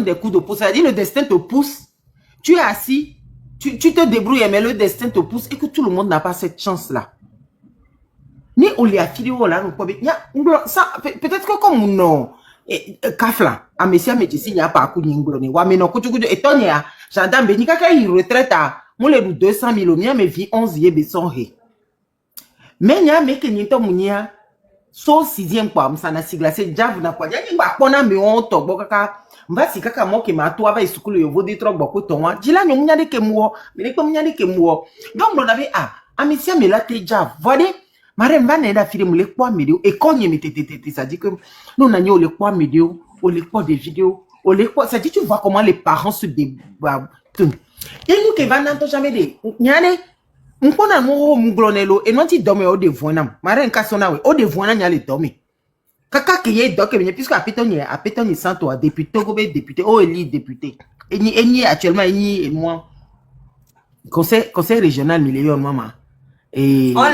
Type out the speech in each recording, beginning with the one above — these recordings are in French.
des coups de pouce. Ça veut dire le destin te pousse. Tu es assis, tu te débrouilles, mais le destin te pousse et que tout le monde n'a pas cette chance-là. Ni on les a filé au là, peut-être que comme non, kafla, à messia médecine, il n'y a pas coup d'inglo, wa mais non, et tonya, j'entends béni kaka il retraite à, mon les 200 000 mien, mais vie 11 yé besson he. Mais n'y a mais que n'y to mounia, so sixième quoi, m'sana sigla, c'est jav na quoi, y'a n'y va pona me on to, bokaka, m'va si kaka mo ke ma toi va isukulu yo vodi trop beaucoup ton, dila n'y mounia de ke mouo, mais les mounia de ke mouo. Donc, on avait, à messia me la te jav, voyez? Marem va n'aida film les quoi vidéo et quand il me ça dit que nous n'avons les quoi vidéo ou les quoi des vidéos ou les quoi ça dit tu vois comment les parents se débattent et nous qui va n'entendre jamais des nyane on connaît mon glonelo et non tu dormais au devonam marem kasona we au devonam n'y a les dormir kaka qui est donc puisque à pétonnier sans toi député gobe député oh éli député et ni actuellement et moi conseil régional million maman. Et on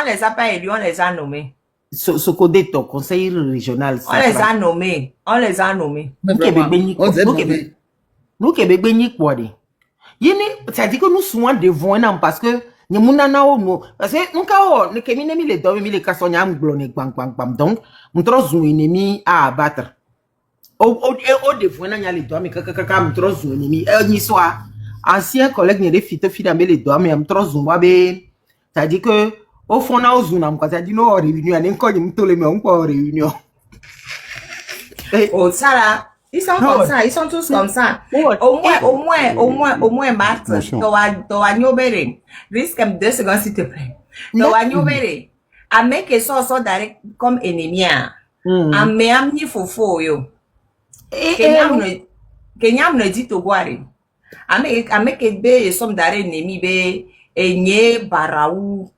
les a pas élus, on les a nommés. Ce côté ton conseil régional. On les a nommés. On les a nommés. Nous Québec ni quoi de. Yéni, ça dit que nous souvent devant parce que nous mounana ou parce que nous quand nous kemi nemi les dormi les kassonya mglone bang bang bang donc nous trouvons un ennemi à abattre. Au devant na les dormi kaka nous trouvons un ennemi. Ni soit ancien collègue ni refite finalement les dormi nous trouvons wabe. Ça dit que au fond na ozuna quoi ça dit no réunion en encore ni tole mais on quoi réunion. Oh ça là, ils sont comme ça, ils sont tous comme ça. Au moins Marthe, toi nyobere. Risque 2 secondes s'il te plaît. Toi nyobere. A mec so direct comme ennemi. A me amni fofo yo. Kenyam ne dit to boire. A mec be somme d'arrêt ennemi be et n'y baraou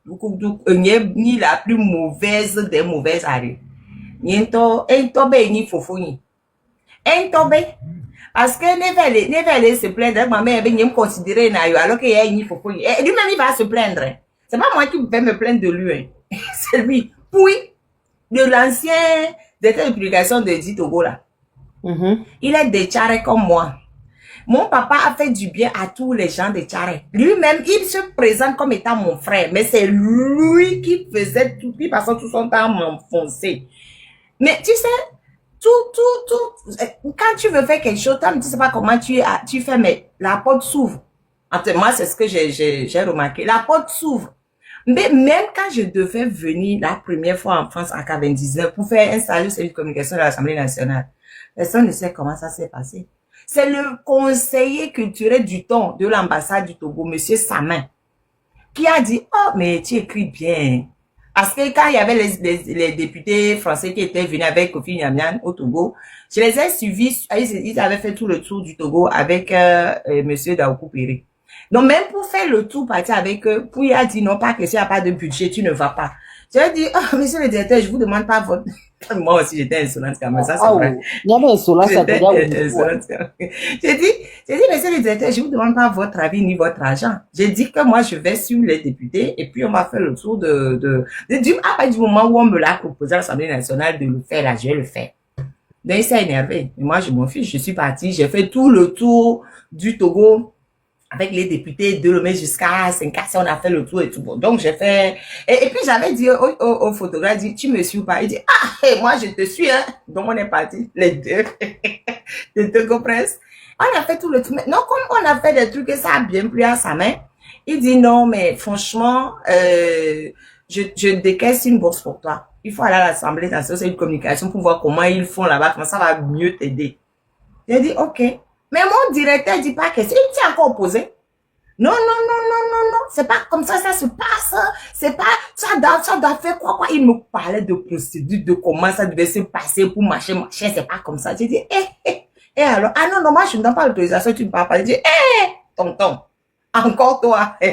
ni la plus mauvaise des mauvaises arrêts n'y to be ni fofo ni tobe parce que ne va se plaindre ma mère n'y me considérer na yo alors que y a ni fofo ni et lui-même il va se plaindre c'est pas moi qui vais me plaindre de lui c'est lui puis de l'ancien directeur de publication de Dit Togo là il est décharé comme moi. Mon papa a fait du bien à tous les gens de Tchare. Lui-même, il se présente comme étant mon frère. Mais c'est lui qui faisait tout, qui passait tout son temps à m'enfoncer. Mais tu sais, quand tu veux faire quelque chose, tu ne sais pas comment tu fais, mais la porte s'ouvre. Moi, c'est ce que j'ai remarqué. La porte s'ouvre. Mais même quand je devais venir la première fois en France en 99 pour faire un salut de communication de l'Assemblée nationale, personne ne sait comment ça s'est passé. C'est le conseiller culturel du temps de l'ambassade du Togo, monsieur Samin, qui a dit, oh, mais tu écris bien. Parce que quand il y avait les députés français qui étaient venus avec Kofi Nyamyan au Togo, je les ai suivis, ils avaient fait tout le tour du Togo avec monsieur Daoukou Péré. Donc même pour faire le tour, partir avec eux, puis il a dit, non, pas que s'il n'y a pas de budget, tu ne vas pas. J'ai dit, oh, monsieur le directeur, je vous demande pas votre... Moi aussi, j'étais insolente quand même, ça c'est vrai. Il y avait insolence, ça J'ai dit, monsieur le directeur, je vous demande pas votre avis ni votre argent. J'ai dit que moi, je vais suivre les députés et puis on va faire le tour à partir du moment où on me l'a proposé à l'Assemblée nationale de le faire, là, je vais le faire. Donc, il s'est énervé. Et moi, je m'en fiche, je suis partie, j'ai fait tout le tour du Togo avec les députés de Lomé jusqu'à Saint-Cassé, on a fait le tour et tout. Bon, donc, j'ai fait... Et puis, j'avais dit au photographe, dit, tu me suis ou pas? Il dit, ah, hey, moi, je te suis, hein. Donc, on est parti, les deux. Les deux compresses. On a fait tout le tour. Non, comme on a fait des trucs et ça a bien plu à sa main, il dit, non, mais franchement, je décaisse une bourse pour toi. Il faut aller à l'Assemblée nationale de communication pour voir comment ils font là-bas, comment ça va mieux t'aider. J'ai dit, ok. Mais mon directeur dit pas que c'est, il tient encore opposé. Non, c'est pas comme ça se passe, c'est pas, ça doit faire quoi, il me parlait de procédure, de comment ça devait se passer pour machin, c'est pas comme ça. J'ai dit, alors, ah non, moi je ne donne pas l'autorisation, tu me parles pas. J'ai dit, tonton, encore toi. Je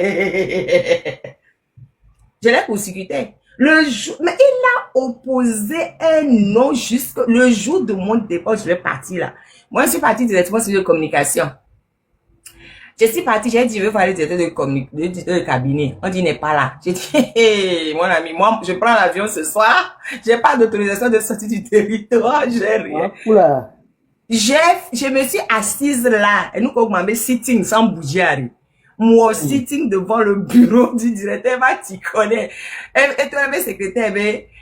l'ai persécuté. Mais il a opposé un non jusqu'au le jour de mon départ, je vais partir là. Moi, je suis partie directement sur la communication. Je suis partie, j'ai dit, je vais voir le directeur de cabinet. On dit, il n'est pas là. J'ai dit, hey, mon ami, moi, je prends l'avion ce soir. J'ai pas d'autorisation de sortir du territoire, j'ai rien. Je me suis assise là, et nous, comme on sitting sans bouger. Moi, sitting devant le bureau du directeur, tu connais. Et toi, mes secrétaires,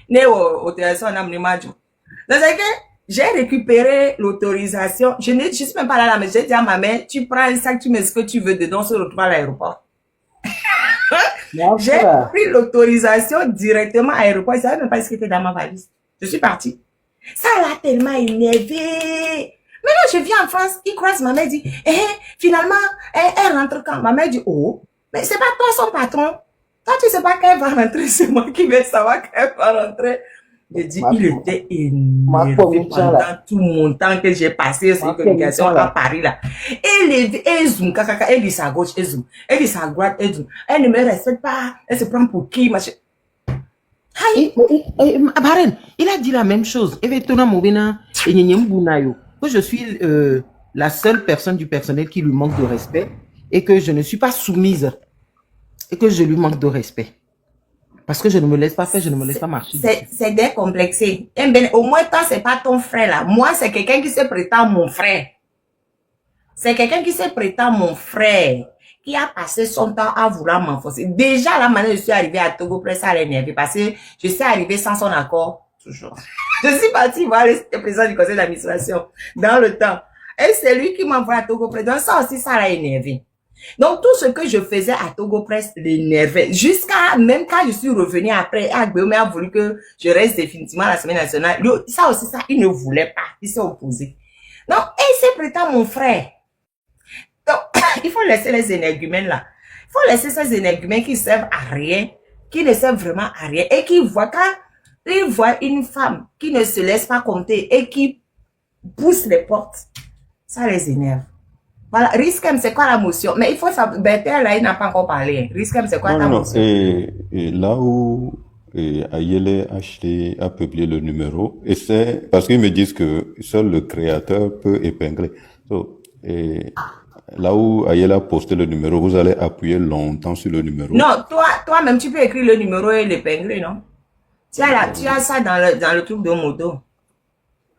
né au téléphone, on a mené ma joue. Donc, c'est que j'ai récupéré l'autorisation. Je suis même pas là, mais j'ai dit à ma mère, tu prends un sac, tu mets ce que tu veux dedans, on se retrouve à l'aéroport. J'ai pris l'autorisation directement à l'aéroport. Je savais même pas ce qui était dans ma valise. Je suis partie. Ça l'a tellement énervé. Maintenant, je viens en France, il croise ma mère, dit, finalement, elle rentre quand? Ma mère dit, oh, mais c'est pas toi son patron. Toi, tu sais pas qu'elle va rentrer, c'est moi qui vais savoir qu'elle va rentrer. Je dis, il était énervé pendant tout mon temps que j'ai passé sur communication à Paris, là. Elle zoom, elle dit sa gauche, elle zoom. Elle dit sa droite, elle zoom. Elle ne me respecte pas, elle se prend pour qui, machin. Baren, il a dit la même chose. Que je suis la seule personne du personnel qui lui manque de respect et que je ne suis pas soumise et que je lui manque de respect. Parce que je ne me laisse pas faire, je ne me laisse pas marcher. C'est décomplexé. Au moins, toi, c'est pas ton frère là. Moi, c'est quelqu'un qui se prétend mon frère. C'est quelqu'un qui se prétend mon frère, qui a passé son temps à vouloir m'enfoncer. Déjà, la manière je suis arrivée à Togo Presse à l'énerver parce que je suis arrivée sans son accord, toujours. Je suis partie voir le président du conseil d'administration dans le temps. Et c'est lui qui m'a envoyé à Togo Presse. Donc ça aussi, ça l'a énervé. Donc tout ce que je faisais à Togo Presse l'énervait. Jusqu'à, même quand je suis revenue après, Agbeome a voulu que je reste définitivement à l'Assemblée nationale. Ça aussi, ça, il ne voulait pas. Il s'est opposé. Donc, il s'est prétend mon frère. Donc, il faut laisser les énergumènes là. Il faut laisser ces énergumènes qui servent à rien, qui ne servent vraiment à rien et qui voient quand ils voient une femme qui ne se laisse pas compter et qui pousse les portes, ça les énerve. Voilà, Riskem, c'est quoi la motion? Mais il faut savoir, Bertrand là, il n'a pas encore parlé. Riskem, c'est quoi ta motion? Et là où Ayele a publié le numéro, et c'est parce qu'ils me disent que seul le créateur peut épingler. Et là où Ayele a posté le numéro, vous allez appuyer longtemps sur le numéro. Non, toi-même, tu peux écrire le numéro et l'épingler, non? Tu as ça dans le truc de moto.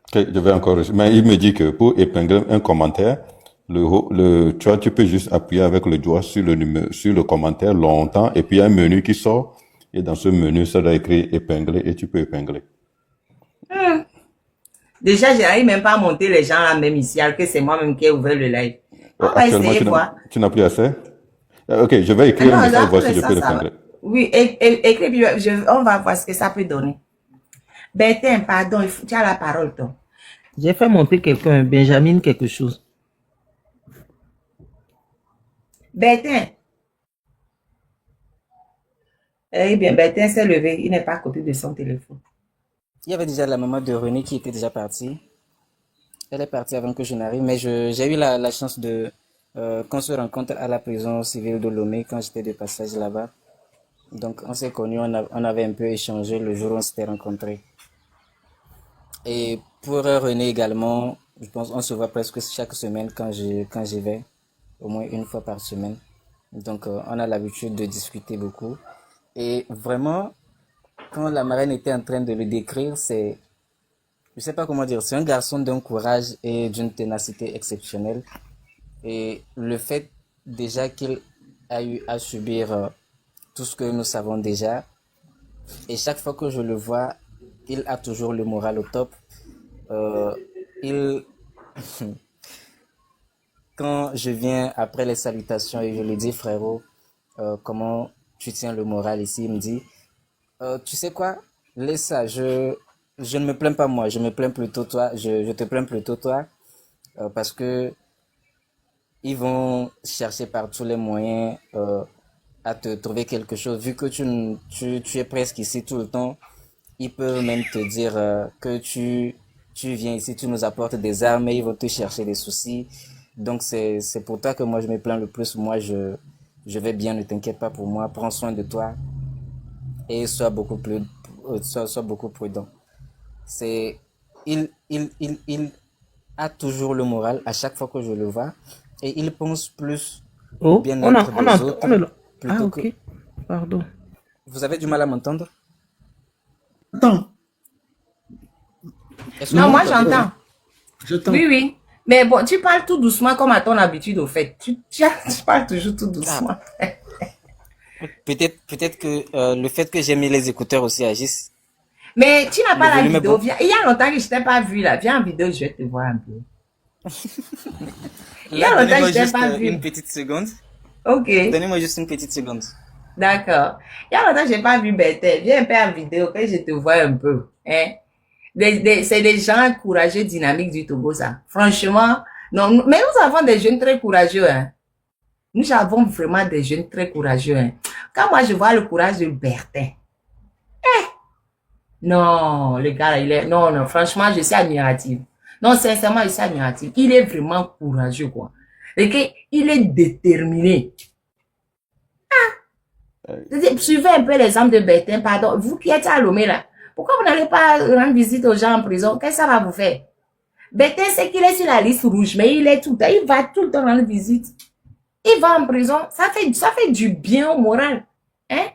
Okay, je vais encore. Mais il me dit que pour épingler un commentaire, tu vois, tu peux juste appuyer avec le doigt sur le numéro, sur le commentaire longtemps, et puis il y a un menu qui sort, et dans ce menu, ça doit écrire épingler, et tu peux épingler. Déjà, je n'arrive même pas à monter les gens là, même ici, alors que c'est moi-même qui ai ouvert le live. On va essayer quoi? Tu n'as plus assez? Ok, je vais écrire un message, voir si je peux l'épingler. Oui, écris, puis on va voir ce que ça peut donner. Bertin, pardon, tu as la parole, toi. J'ai fait monter quelqu'un, Benjamin quelque chose. Bertin. Eh bien, Bertin s'est levé, il n'est pas à côté de son téléphone. Il y avait déjà la maman de René qui était déjà partie. Elle est partie avant que je n'arrive, mais j'ai eu la chance de qu'on se rencontre à la prison civile de Lomé quand j'étais de passage là-bas. Donc on s'est connus, on avait un peu échangé le jour où on s'était rencontrés. Et pour René également, je pense on se voit presque chaque semaine quand j'y vais, au moins une fois par semaine. Donc on a l'habitude de discuter beaucoup. Et vraiment, quand la marraine était en train de le décrire, je sais pas comment dire, c'est un garçon d'un courage et d'une ténacité exceptionnelle. Et le fait déjà qu'il a eu à subir tout ce que nous savons déjà, et chaque fois que je le vois, il a toujours le moral au top. Quand je viens après les salutations et je lui dis frérot, comment tu tiens le moral ici, il me dit tu sais quoi, laisse ça, je ne me plains pas moi, je me plains plutôt toi, je te plains plutôt toi, parce que ils vont chercher par tous les moyens à te trouver quelque chose. Vu que tu es presque ici tout le temps, ils peuvent même te dire que tu viens ici, tu nous apportes des armes et ils vont te chercher des soucis. Donc c'est pour toi que moi je me plains le plus. Moi je vais bien, ne t'inquiète pas pour moi, prends soin de toi et sois beaucoup prudent. Il a toujours le moral à chaque fois que je le vois et il pense plus au bien-être des autres. Ah, ok. Pardon. Vous avez du mal à m'entendre? Attends. Non, moi j'entends. J'entends. Oui. Mais bon, tu parles tout doucement comme à ton habitude au fait. Tu parles toujours tout Ah, doucement. peut-être que le fait que j'ai mis les écouteurs aussi agissent. Mais tu n'as Le pas la volume est vidéo. bon. Viens. Il y a longtemps que je t'ai pas vu là. Viens en vidéo, je vais te voir un peu. Il y Là, a longtemps que donnez-moi je t'ai juste pas une vu. petite seconde. Ok. Donnez-moi juste une petite seconde. D'accord. Il y a longtemps que j'ai pas vu Berthe. Viens un peu en vidéo que je te vois un peu. Hein? C'est des gens courageux, dynamiques du Togo, ça. Franchement, non, mais nous avons des jeunes très courageux, hein. Nous avons vraiment des jeunes très courageux, hein. Quand moi je vois le courage de Bertin, non, le gars, non, non, franchement, je suis admirative. Non, sincèrement, je suis admirative. Il est vraiment courageux, quoi. Et il est déterminé. Euh, Suivez un peu l'exemple de Bertin, pardon. Vous qui êtes à Lomé, là, pourquoi vous n'allez pas rendre visite aux gens en prison? Qu'est-ce que ça va vous faire? Bertin sait qu'il est sur la liste rouge, mais il va tout le temps rendre visite. Il va en prison. Ça fait du bien au moral. Hein?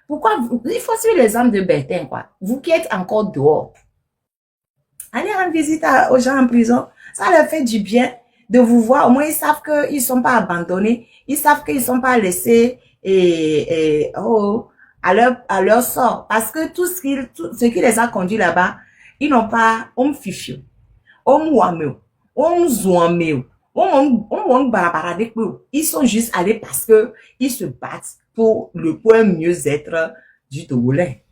Il faut suivre l'exemple de Bertin, quoi. Vous qui êtes encore dehors, allez rendre visite aux gens en prison. Ça leur fait du bien de vous voir. Au moins, ils savent qu'ils ne sont pas abandonnés. Ils savent qu'ils ne sont pas laissés à leur sort. Parce que tout ce qui les a conduits là-bas, ils n'ont pas fifio, wameo, zouameo, barabaradek. Ils sont juste allés parce que ils se battent pour le point mieux-être du Togolais.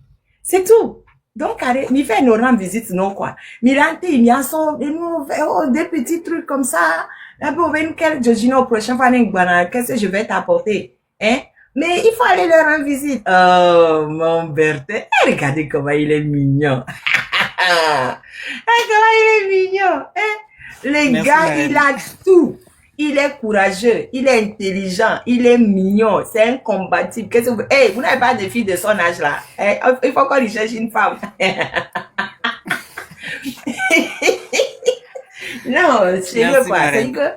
C'est tout. Donc, il fait une rendre visite, non, quoi. Mirante, il y a des petits trucs comme ça. Un peu, je dis non, prochaine fois, qu'est-ce que je vais t'apporter? Hein? Mais il faut aller leur rendre visite. Oh, mon Berthe. Regardez comment il est mignon. Comment il est mignon. Hein? Le Merci, gars, il Marraine. a tout. Il est courageux, il est intelligent, il est mignon, c'est un combatif. Qu'est-ce que vous... Hey, vous n'avez pas de fille de son âge là. Hey, il faut qu'on lui cherche une femme. Non, sérieux Merci, quoi. C'est Marraine. que...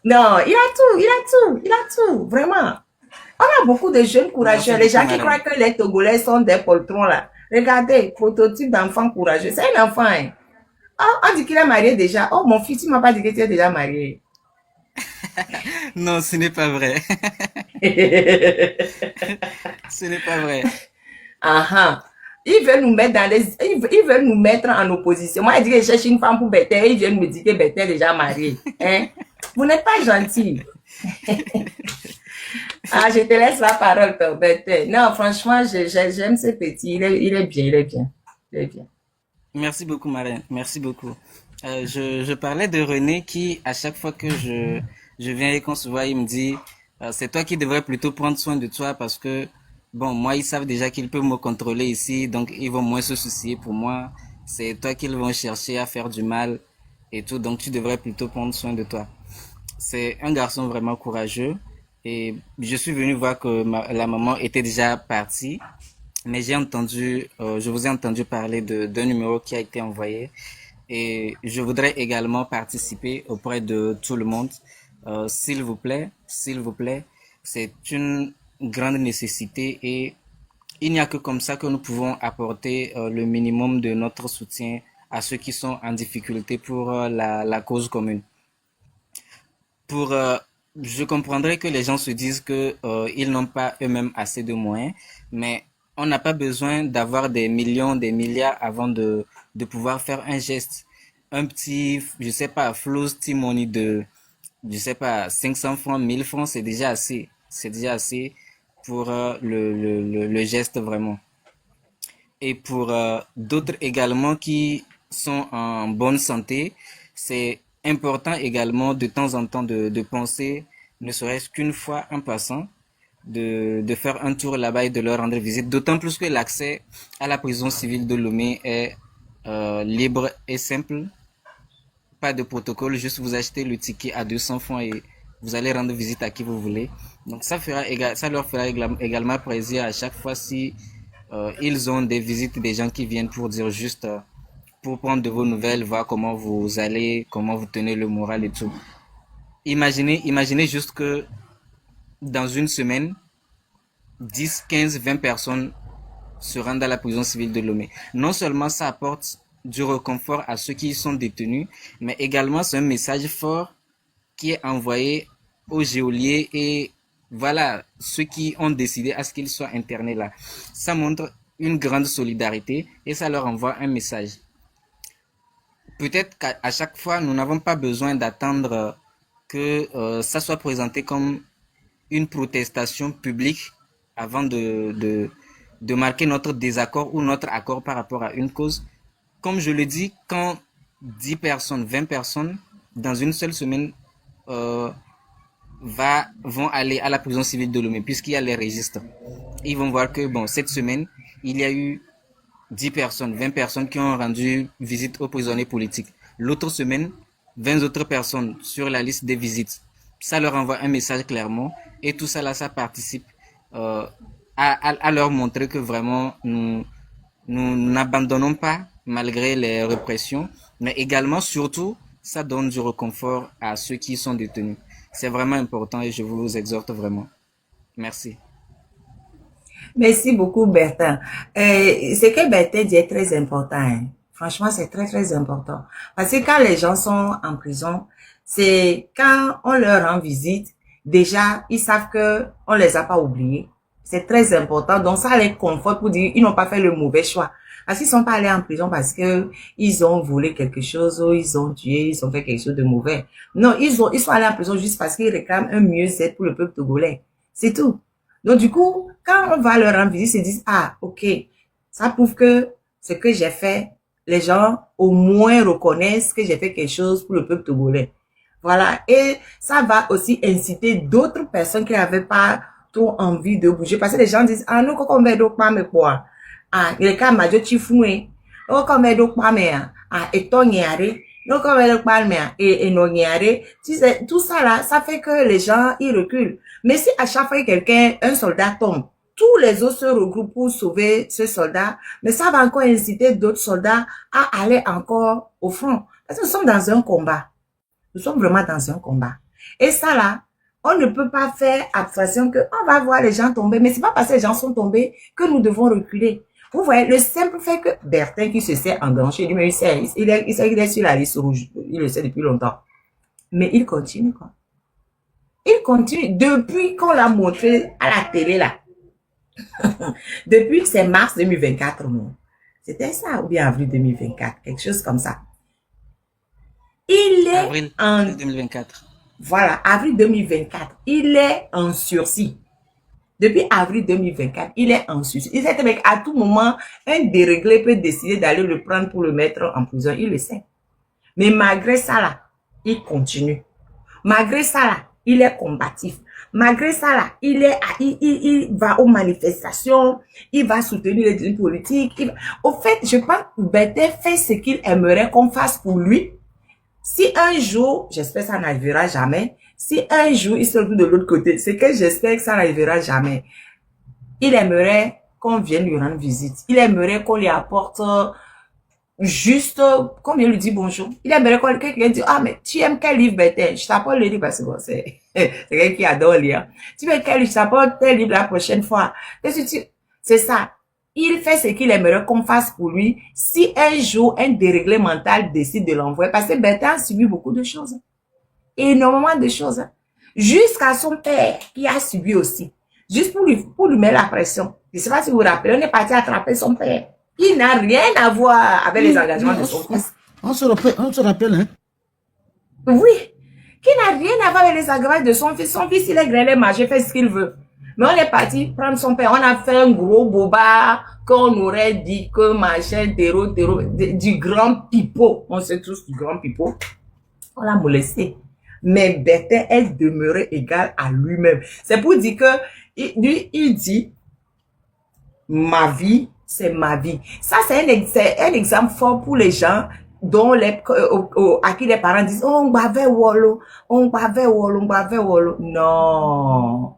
Non, il a tout, vraiment. On a beaucoup de jeunes courageux. Merci Les beaucoup, gens qui croient Marraine. que les Togolais sont des poltrons là. Regardez, prototype d'enfant courageux. C'est un enfant, hein. Oh, on dit qu'il est marié déjà. Oh, mon fils, tu m'as pas dit que tu es déjà marié. Non, ce n'est pas vrai. Ce n'est pas vrai. Ah, ils veulent nous mettre ils veulent nous mettre en opposition. Moi, je dis que je cherche une femme pour Berthe. Ils viennent me dire que Berthe est déjà mariée. Hein? Vous n'êtes pas gentil. Ah, je te laisse la parole, Berthe. Non, franchement, j'aime ce petit. Il est bien, il est bien. Il est bien. Merci beaucoup, Marraine. Merci beaucoup. Je parlais de René qui, à chaque fois que je viens et qu'on se voit, il me dit, c'est toi qui devrais plutôt prendre soin de toi parce que, bon, moi, ils savent déjà qu'ils peuvent me contrôler ici, donc ils vont moins se soucier pour moi. C'est toi qu'ils vont chercher à faire du mal et tout, donc tu devrais plutôt prendre soin de toi. C'est un garçon vraiment courageux et je suis venu voir que la maman était déjà partie. Mais je vous ai entendu parler d'un numéro qui a été envoyé et je voudrais également participer auprès de tout le monde. S'il vous plaît, c'est une grande nécessité et il n'y a que comme ça que nous pouvons apporter le minimum de notre soutien à ceux qui sont en difficulté pour la cause commune. Pour, je comprendrais que les gens se disent que ils n'ont pas eux-mêmes assez de moyens, mais on n'a pas besoin d'avoir des millions, des milliards avant de pouvoir faire un geste. Un petit, je sais pas, flow money de, je sais pas, 500 francs, 1000 francs, c'est déjà assez. C'est déjà assez pour le geste vraiment. Et pour d'autres également qui sont en bonne santé, c'est important également de temps en temps de penser, ne serait-ce qu'une fois en passant, de faire un tour là-bas et de leur rendre visite. D'autant plus que l'accès à la prison civile de Lomé est libre et simple. Pas de protocole, juste vous achetez le ticket à 200 francs et vous allez rendre visite à qui vous voulez. Donc ça leur fera également plaisir à chaque fois si ils ont des visites des gens qui viennent pour dire juste pour prendre de vos nouvelles, voir comment vous allez, comment vous tenez le moral et tout. Imaginez juste que dans une semaine, 10, 15, 20 personnes se rendent à la prison civile de Lomé. Non seulement ça apporte du réconfort à ceux qui sont détenus, mais également c'est un message fort qui est envoyé aux geôliers et voilà, ceux qui ont décidé à ce qu'ils soient internés là. Ça montre une grande solidarité et ça leur envoie un message. Peut-être qu'à chaque fois, nous n'avons pas besoin d'attendre que ça soit présenté comme une protestation publique avant de marquer notre désaccord ou notre accord par rapport à une cause. Comme je le dis, quand 10 personnes, 20 personnes, dans une seule semaine, euh, vont aller à la prison civile de Lomé, puisqu'il y a les registres, ils vont voir que, bon, cette semaine, il y a eu 10 personnes, 20 personnes qui ont rendu visite aux prisonniers politiques. L'autre semaine, 20 autres personnes sur la liste des visites. Ça leur envoie un message clairement et tout ça là, ça participe euh, à leur montrer que vraiment nous n'abandonnons pas malgré les répressions, mais également, surtout, ça donne du réconfort à ceux qui sont détenus. C'est vraiment important et je vous exhorte vraiment. Merci. Merci beaucoup, Bertin. Ce que Bertin dit est très important, hein. Franchement, c'est très, très important. Parce que quand les gens sont en prison, c'est quand on leur rend visite, déjà, ils savent que on les a pas oubliés. C'est très important. Donc, ça les conforte pour dire, ils n'ont pas fait le mauvais choix. Parce qu'ils sont pas allés en prison parce que ils ont volé quelque chose ou ils ont tué, ils ont fait quelque chose de mauvais. Non, ils sont allés en prison juste parce qu'ils réclament un mieux-être pour le peuple togolais. C'est tout. Donc, du coup, quand on va leur rendre visite, ils se disent, ah, ok, ça prouve que ce que j'ai fait, les gens au moins reconnaissent que j'ai fait quelque chose pour le peuple togolais. Voilà. Et ça va aussi inciter d'autres personnes qui n'avaient pas trop envie de bouger. Parce que les gens disent, ah, nous, quand on va donc pas me quoi. Ah, les cas, major chifoué. Oh, quand on va donc pas me, ah, et ton yare. Donc, on va donc pas me, et non yare. Tu sais, tout ça là, ça fait que les gens, ils reculent. Mais si à chaque fois que un soldat tombe, tous les autres se regroupent pour sauver ce soldat, mais ça va encore inciter d'autres soldats à aller encore au front. Parce que nous sommes dans un combat. Nous sommes vraiment dans un combat. Et ça là, on ne peut pas faire abstraction que on va voir les gens tomber, mais c'est pas parce que les gens sont tombés que nous devons reculer. Vous voyez, le simple fait que Bertin qui se sait engagé, lui, il est sur la liste rouge, il le sait depuis longtemps. Mais il continue, quoi. Il continue depuis qu'on l'a montré à la télé, là. Depuis que c'est mars 2024, non. C'était ça, ou bien avril 2024, quelque chose comme ça. Il est Avril en... 2024. Voilà, avril 2024. Il est en sursis. Depuis avril 2024, il est en sursis. Il sait qu'à tout moment, un déréglé peut décider d'aller le prendre pour le mettre en prison. Il le sait. Mais malgré ça, là, il continue. Malgré ça, là, il est combatif. Malgré ça, là, il va aux manifestations, il va soutenir les dirigeants politiques. Au fait, je pense que Bertin fait ce qu'il aimerait qu'on fasse pour lui. Si un jour, j'espère que ça n'arrivera jamais, si un jour il se retrouve de l'autre côté, c'est que j'espère que ça n'arrivera jamais, il aimerait qu'on vienne lui rendre visite. Il aimerait qu'on lui apporte juste, comme il lui dit bonjour. Il aimerait qu'on quelqu'un dise, ah, mais tu aimes quel livre, Bertin? Je t'apporte le livre parce que bon, c'est quelqu'un qui adore lire. Tu veux quel livre? Je t'apporte tel livre la prochaine fois. C'est ça. Il fait ce qu'il aimerait qu'on fasse pour lui si un jour un déréglé mental décide de l'envoyer. Parce que Bertin a subi beaucoup de choses. Énormément de choses. Jusqu'à son père qui a subi aussi. Juste pour lui mettre la pression. Je ne sais pas si vous vous rappelez, on est parti attraper son père. Il n'a rien à voir avec les engagements de son fils. On se rappelle, hein? Oui. Qui n'a rien à voir avec les engagements de son fils. Son fils, il est grêlé, marché, fait ce qu'il veut. Mais on est parti prendre son père. On a fait un gros boba qu'on aurait dit que machin, terreau, du grand pipeau. On sait tous du grand pipeau. On l'a molesté. Mais Bertin est demeuré égal à lui-même. C'est pour dire que, il dit, ma vie, c'est ma vie. Ça, c'est un exemple fort pour les gens dont à qui les parents disent, oh, on bavait wolo, on bavait wolo, on bavait wolo. Non.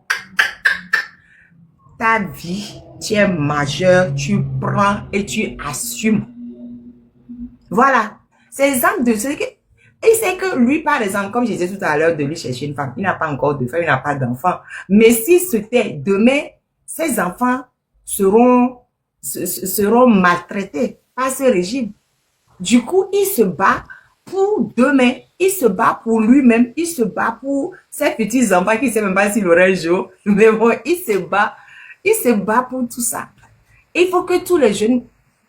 Ta vie, tu es majeur, tu prends et tu assumes. Voilà. C'est l'exemple de ce que... Et c'est que lui, par exemple, comme je disais tout à l'heure, de lui chercher une femme, il n'a pas encore de femme, il n'a pas d'enfant. Mais si c'était demain, ses enfants seront maltraités par ce régime. Du coup, il se bat pour demain. Il se bat pour lui-même. Il se bat pour ses petits enfants qui ne savent même pas s'il aura un jour. Mais bon, il se bat. Il se bat pour tout ça. Il faut que tous les jeunes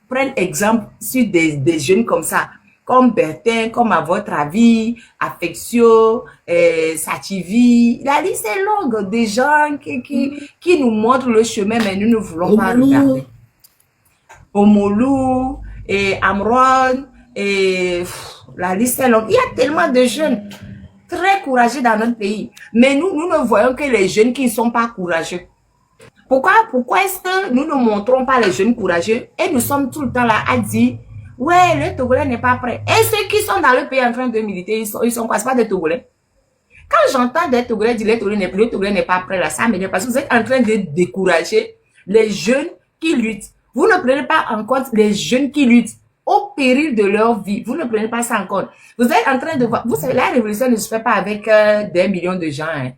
prennent exemple sur des jeunes comme ça. Comme Bertin, comme à votre avis, Affectio, Sativi. La liste est longue des gens qui nous montrent le chemin, mais nous ne voulons pas regarder. Omolu, et Amron, et la liste est longue. Il y a tellement de jeunes très courageux dans notre pays. Mais nous ne voyons que les jeunes qui ne sont pas courageux. Pourquoi est-ce que nous ne montrons pas les jeunes courageux et nous sommes tout le temps là à dire ouais, le Togolais n'est pas prêt. Et ceux qui sont dans le pays en train de militer, ils sont quoi? C'est pas des Togolais. Quand j'entends des Togolais dire le Togolais n'est pas prêt là, ça m'énerve parce que vous êtes en train de décourager les jeunes qui luttent. Vous ne prenez pas en compte les jeunes qui luttent au péril de leur vie. Vous ne prenez pas ça en compte. Vous êtes en train de voir, vous savez, la révolution ne se fait pas avec des millions de gens, hein.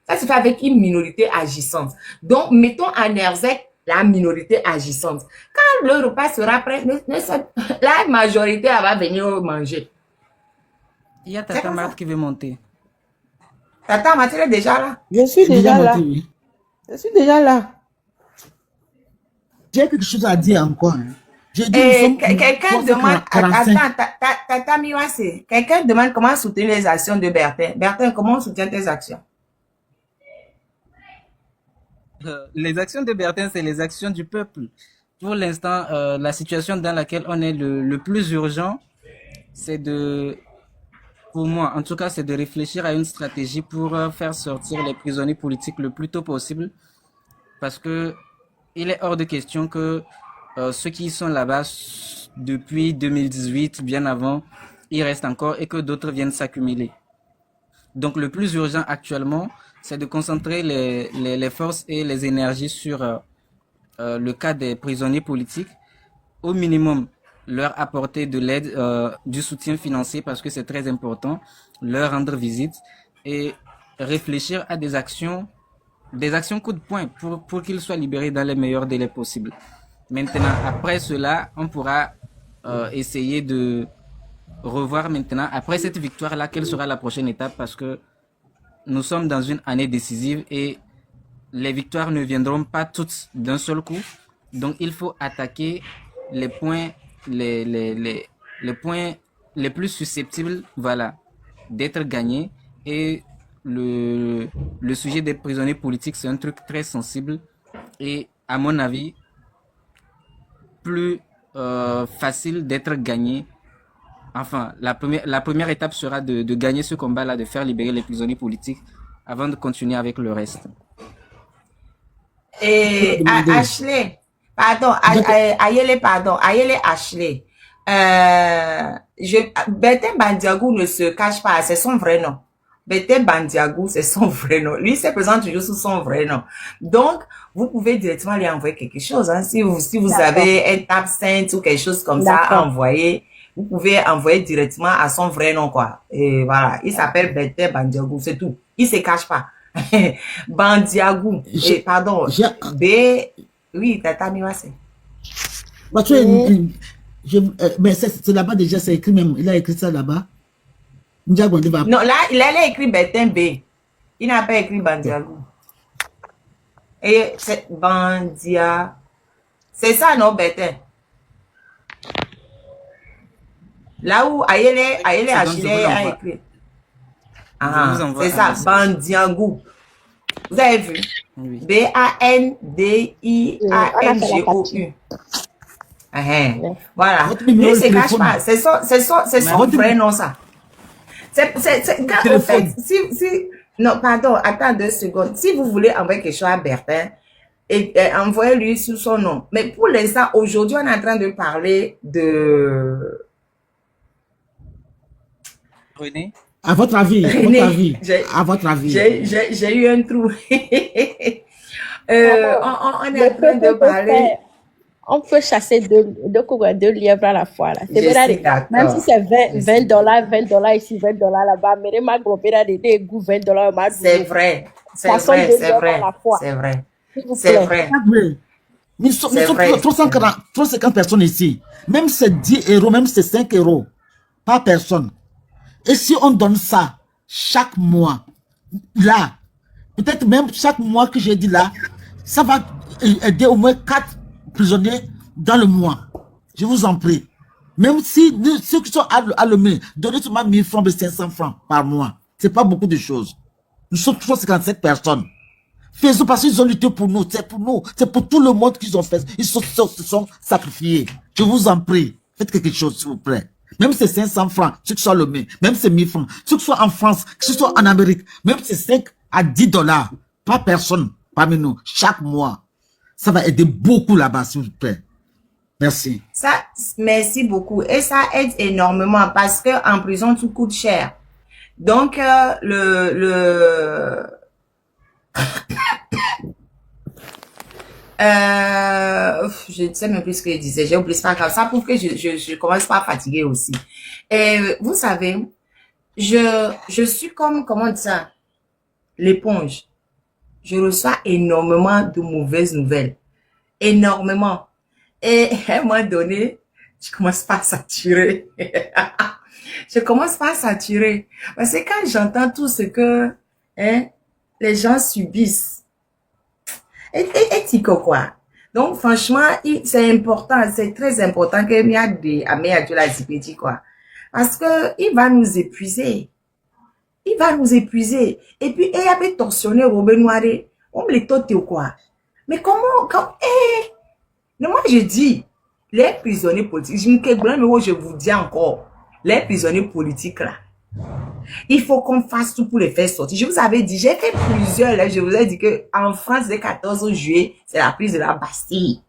Ça se fait avec une minorité agissante. Donc, mettons en Erzek la minorité agissante. Quand le repas sera prêt, la majorité va venir manger. Il y a Tata Marthe qui veut monter. Tata Marthe est déjà là. Je suis déjà là. monté, oui. Je suis déjà là. J'ai quelque chose à dire encore. Hein. Je dis, Quelqu'un demande, attends, Tata Miwase, quelqu'un demande comment soutenir les actions de Bertin. Bertin, comment on soutient tes actions? Les actions de Bertin, c'est les actions du peuple. Pour l'instant, la situation dans laquelle on est le plus urgent, c'est pour moi, en tout cas, c'est de réfléchir à une stratégie pour faire sortir les prisonniers politiques le plus tôt possible. Parce que il est hors de question que ceux qui sont là-bas depuis 2018, bien avant, ils restent encore et que d'autres viennent s'accumuler. Donc le plus urgent actuellement, c'est de concentrer les forces et les énergies sur le cas des prisonniers politiques. Au minimum, leur apporter de l'aide, du soutien financier parce que c'est très important, leur rendre visite et réfléchir à des actions coup de poing pour qu'ils soient libérés dans les meilleurs délais possibles. Maintenant, après cela, on pourra essayer de revoir maintenant, après cette victoire-là, quelle sera la prochaine étape parce que nous sommes dans une année décisive et les victoires ne viendront pas toutes d'un seul coup. Donc, il faut attaquer les points, les points les plus susceptibles, voilà, d'être gagnés. Et le sujet des prisonniers politiques, c'est un truc très sensible et, à mon avis, plus facile d'être gagné. Enfin, la première étape sera de gagner ce combat-là, de faire libérer les prisonniers politiques avant de continuer avec le reste. Et Ashley, pardon, Ayele Ashley. Bertin Bandiagou ne se cache pas, c'est son vrai nom. Bertin Bandiagou, c'est son vrai nom. Lui, se présente toujours sous son vrai nom. Donc, vous pouvez directement lui envoyer quelque chose. Hein. Si vous avez un absinthe ou quelque chose comme ça à envoyer, vous pouvez envoyer directement à son vrai nom, quoi. Et voilà, il s'appelle Bertin Bandiagou, c'est tout. Il se cache pas. Bandiagou. Pardon. Oui, Tata Miwase. Mais c'est là-bas déjà, c'est écrit même. Il a écrit ça là-bas. Non, là, il a écrit Bertin B. Il n'a pas écrit Bandiagou. Et c'est Bandia. C'est ça, non, Bertin? Là où Ayele Achille a écrit. Ah, c'est ça, Bandiagou. Vous avez vu? Oui. Bandiangou. Voilà. Lui se cache pas. C'est son vrai nom, ça. En fait, non, pardon, attends 2 secondes. Si vous voulez envoyer quelque chose à Bertin, envoyez-lui sur son nom. Mais pour l'instant, aujourd'hui, on est en train de parler de... René? À votre avis, à votre avis. J'ai eu un trou. On est en train de parler... On peut chasser deux lièvres à la fois. Là. C'est vrai, même si c'est $20 ici, $20 là-bas, mais ma grand-père a des goûts $20. C'est vrai. C'est vrai. Nous sommes C'est vrai. 350 personnes ici. Même c'est 10 euros, même c'est 5 euros par personne. Et si on donne ça chaque mois, là, peut-être même chaque mois que j'ai dit là, ça va aider au moins 4 prisonniers dans le mois. Je vous en prie. Même si ceux qui sont à le donnez seulement 1000 francs, 500 francs par mois. C'est pas beaucoup de choses. Nous sommes 357 personnes. Faisons parce qu'ils ont lutté pour nous. C'est pour nous. C'est pour tout le monde qu'ils ont fait. Ils se sont sacrifiés. Je vous en prie. Faites quelque chose, s'il vous plaît. Même c'est 500 francs, ceux qui sont le mai. Même c'est 1000 francs. Ceux qui sont en France, ceux qui sont en Amérique. Même c'est 5 à 10 dollars par personne parmi nous. Chaque mois. Ça va aider beaucoup là-bas, s'il vous plaît. Merci. Ça, merci beaucoup. Et ça aide énormément parce que en prison, tout coûte cher. Donc, je ne sais même plus ce que je disais. J'ai oublié, c'est pas grave. Ça prouve que je commence pas à fatiguer aussi. Et vous savez, je suis comme, comment dire ça, l'éponge. Je reçois énormément de mauvaises nouvelles. Énormément. Et à un moment donné, je commence pas à saturer. Je commence pas à saturer. Parce que quand j'entends tout ce que les gens subissent, et quoi. Donc, franchement, c'est important, c'est très important que il y a des amis à Dieu la zipédi, quoi. Parce que il va nous épuiser. Il va nous épuiser. Et puis, il y a des torsionner Robin Noiré. On me les tote ou quoi. Mais comment, mais moi, je dis, les prisonniers politiques, je vous dis encore, les prisonniers politiques, là, il faut qu'on fasse tout pour les faire sortir. Je vous avais dit, j'ai fait plusieurs, là, je vous ai dit que en France, le 14 juillet, c'est la prise de la Bastille.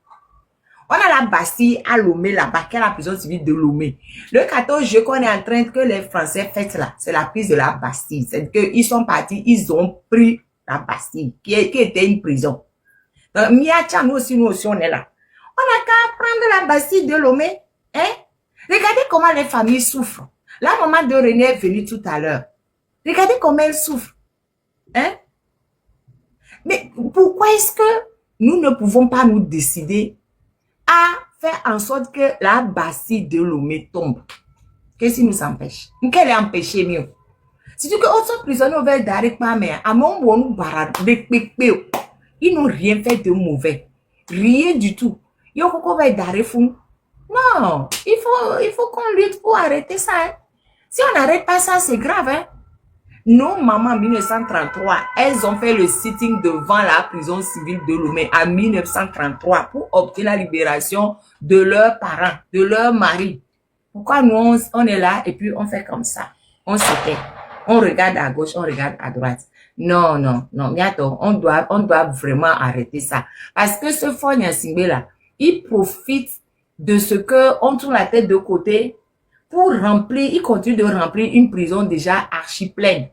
On a la Bastille à Lomé, là-bas, qui est la prison civile de Lomé. Le 14 juillet qu'on est en train que les Français fêtent là, c'est la prise de la Bastille. C'est qu'ils sont partis, ils ont pris la Bastille, qui était une prison. Donc, Miacha, nous aussi, on est là. On n'a qu'à prendre la Bastille de Lomé, hein? Regardez comment les familles souffrent. La maman de René est venue tout à l'heure. Regardez comment elle souffre, hein? Mais pourquoi est-ce que nous ne pouvons pas nous décider à faire en sorte que la Bastille de Lomé tombe? Qu'est-ce qui nous empêche? Qu'elle est empêchée mieux? Si tu que autres prisonniers ont d'arrêt pas mais à mon bon barade, ils n'ont rien fait de mauvais. Rien du tout. Ils ont encore d'arrêt fou. Non, il faut qu'on lutte pour arrêter ça. Hein. Si on n'arrête pas ça, c'est grave. Hein. Nos mamans en 1933, elles ont fait le sitting devant la prison civile de Lomé en 1933 pour obtenir la libération de leurs parents, de leurs maris. Pourquoi nous, on est là et puis on fait comme ça? On se tait. On regarde à gauche, on regarde à droite. Non, non, non. Bientôt, on doit vraiment arrêter ça. Parce que ce Fogna Singbe là, il profite de ce que on tourne la tête de côté pour remplir, il continue de remplir une prison déjà archi pleine.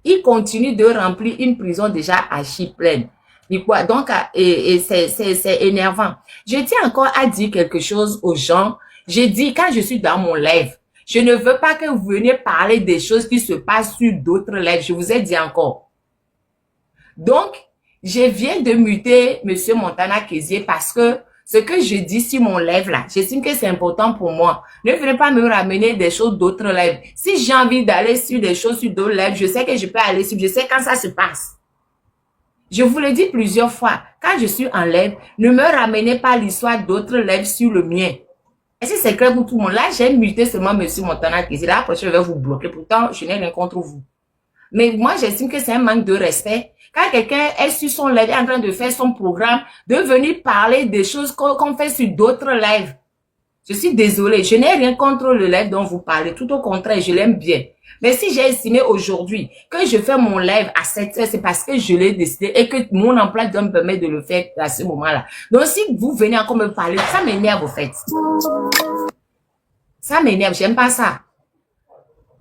Il continue de remplir une prison déjà archi pleine. Donc, c'est énervant. Je tiens encore à dire quelque chose aux gens. J'ai dit, quand je suis dans mon live, je ne veux pas que vous veniez parler des choses qui se passent sur d'autres lives. Je vous ai dit encore. Donc, je viens de muter Monsieur Montana Kézié parce que ce que je dis sur mon live là, j'estime que c'est important pour moi. Ne venez pas me ramener des choses d'autres lives. Si j'ai envie d'aller sur des choses sur d'autres lives, je sais que je peux aller sur, je sais quand ça se passe. Je vous l'ai dit plusieurs fois, quand je suis en live, ne me ramenez pas l'histoire d'autres lives sur le mien. Est-ce que c'est clair pour tout le monde? Là, j'ai muté seulement Monsieur Montana Kézié. Là, après, je vais vous bloquer. Pourtant, je n'ai rien contre vous. Mais moi, j'estime que c'est un manque de respect. Quand quelqu'un est sur son live, est en train de faire son programme, de venir parler des choses qu'on fait sur d'autres lives. Je suis désolée, je n'ai rien contre le live dont vous parlez. Tout au contraire, je l'aime bien. Mais si j'ai estimé aujourd'hui que je fais mon live à 7 heures, c'est parce que je l'ai décidé et que mon emploi de temps me permet de le faire à ce moment-là. Donc, si vous venez encore me parler, ça m'énerve, au fait. Ça m'énerve, j'aime pas ça.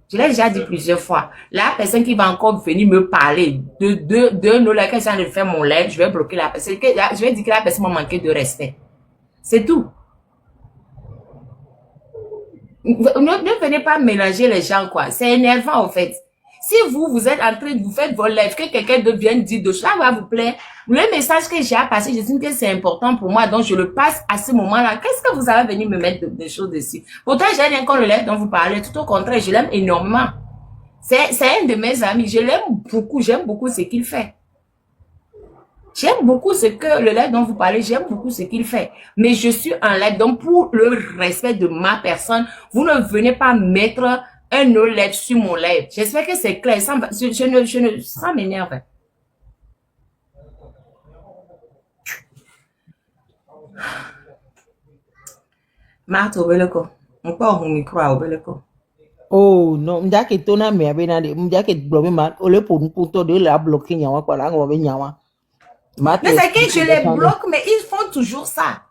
Je l'ai déjà dit plusieurs fois. La personne qui va encore venir me parler de nos lives, quand je vais faire mon live, je vais bloquer la personne. Je vais dire que la personne m'a manqué de respect. C'est tout. Ne venez pas mélanger les gens, quoi. C'est énervant, en fait. Si vous êtes en train de vous faire vos lèvres, que quelqu'un d'autre vienne dire de cela va vous plaire. Le message que j'ai à passer, je dis que c'est important pour moi, donc je le passe à ce moment-là. Qu'est-ce que vous avez venu me mettre des choses dessus? Pourtant, j'ai rien contre le lèvre dont vous parlez. Tout au contraire, je l'aime énormément. C'est un de mes amis. Je l'aime beaucoup. J'aime beaucoup ce qu'il fait. J'aime beaucoup ce que le live dont vous parlez, j'aime beaucoup ce qu'il fait. Mais je suis un live, donc pour le respect de ma personne, vous ne venez pas mettre un autre live sur mon live. J'espère que c'est clair. Ça m'énerve. Marthe, Obeleko. On peut avoir mon micro à Obeleko. Oh non, m'dia ke tona me abena de m'dia ke bloqué ma ole pour toi de la bloquer nyawa quoi là on va nyawa. Mais c'est que je les bloque, mais ils font toujours ça.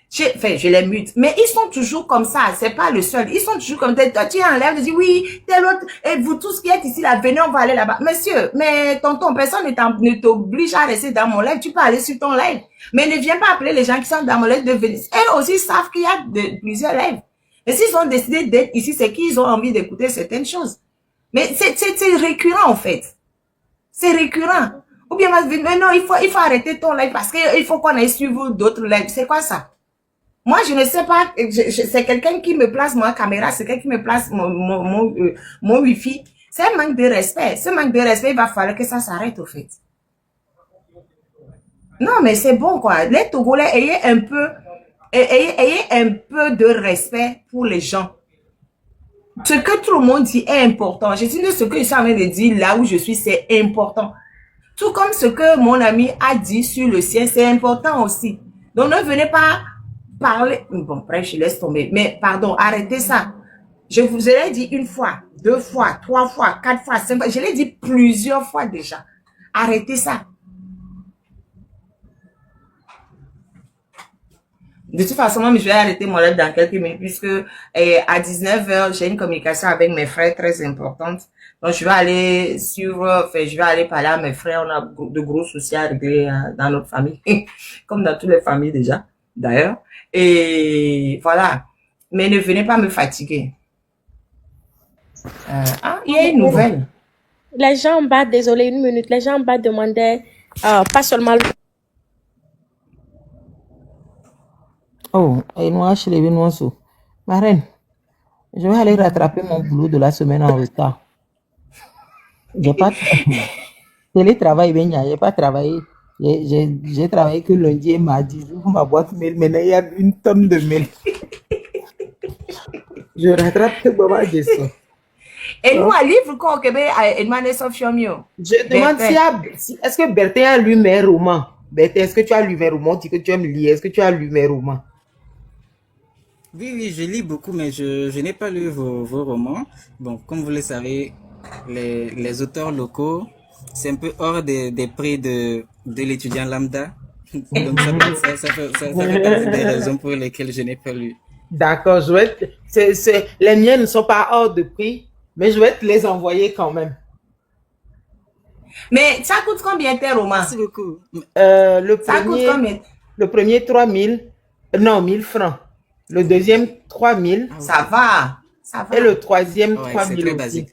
Je les mute, mais ils sont toujours comme ça. C'est pas le seul. Ils sont toujours comme ça. Tu enlèves, tu dis oui, tel autre, et vous tous qui êtes ici là, venez, on va aller là-bas. Monsieur, mais tonton, personne ne t'oblige à rester dans mon live. Tu peux aller sur ton live. Mais ne viens pas appeler les gens qui sont dans mon live de venir. Elles aussi savent qu'il y a plusieurs lives. Et s'ils ont décidé d'être ici, c'est qu'ils ont envie d'écouter certaines choses. Mais c'est récurrent, en fait. C'est récurrent. Ou bien, mais non, il faut arrêter ton live parce qu'il faut qu'on aille suivre d'autres lives. C'est quoi ça? Moi, je ne sais pas. C'est quelqu'un qui me place ma caméra, c'est quelqu'un qui me place mon Wi-Fi. C'est un manque de respect. Ce manque de respect, il va falloir que ça s'arrête, au fait. Non, mais c'est bon, quoi. Les Togolais, ayez un peu de respect pour les gens. Ce que tout le monde dit est important. Je dis que ce que je suis en train de dire là où je suis, c'est important. Tout comme ce que mon ami a dit sur le sien, c'est important aussi. Donc, ne venez pas parler. Bon, après, je laisse tomber. Mais, pardon, arrêtez ça. Je vous l'ai dit une fois, 2 fois, 3 fois, 4 fois, 5 fois. Je l'ai dit plusieurs fois déjà. Arrêtez ça. De toute façon, moi, je vais arrêter mon live dans quelques minutes puisque à 19h, j'ai une communication avec mes frères très importante. Donc, je vais aller je vais aller parler à mes frères. On a de gros soucis à régler dans notre famille, comme dans toutes les familles déjà, d'ailleurs. Et voilà. Mais ne venez pas me fatiguer. Il y a une nouvelle. Les gens en bas, désolé, une minute, les gens en bas demandaient pas seulement... Oh, et moi, je l'ai vu noir sous. Ma reine, je vais aller rattraper mon boulot de la semaine en retard. J'ai pas télétravail, ben, j'ai pas travaillé. J'ai travaillé que lundi et mardi. J'ouvre ma boîte mail, maintenant il y a une tonne de mails. Je rattrape le moment de ça. Et nous, à livre, quoi, au Québec, et nous, je demande si est-ce que Bertin a lu mes romans? Bertin, est-ce que tu as lu mes romans? Tu dis que tu aimes lire. Est-ce que tu as lu mes romans? Oui, je lis beaucoup, mais je n'ai pas lu vos romans. Bon, comme vous le savez, les auteurs locaux, c'est un peu hors des prix de l'étudiant lambda. Donc, ça fait partie des raisons pour lesquelles je n'ai pas lu. D'accord, les miens ne sont pas hors de prix, mais je vais te les envoyer quand même. Mais ça coûte combien tes romans? Merci beaucoup. Le premier 3000, non, 1000 francs. Le deuxième 3000. Ça va. Et le troisième 3000 aussi. Basique.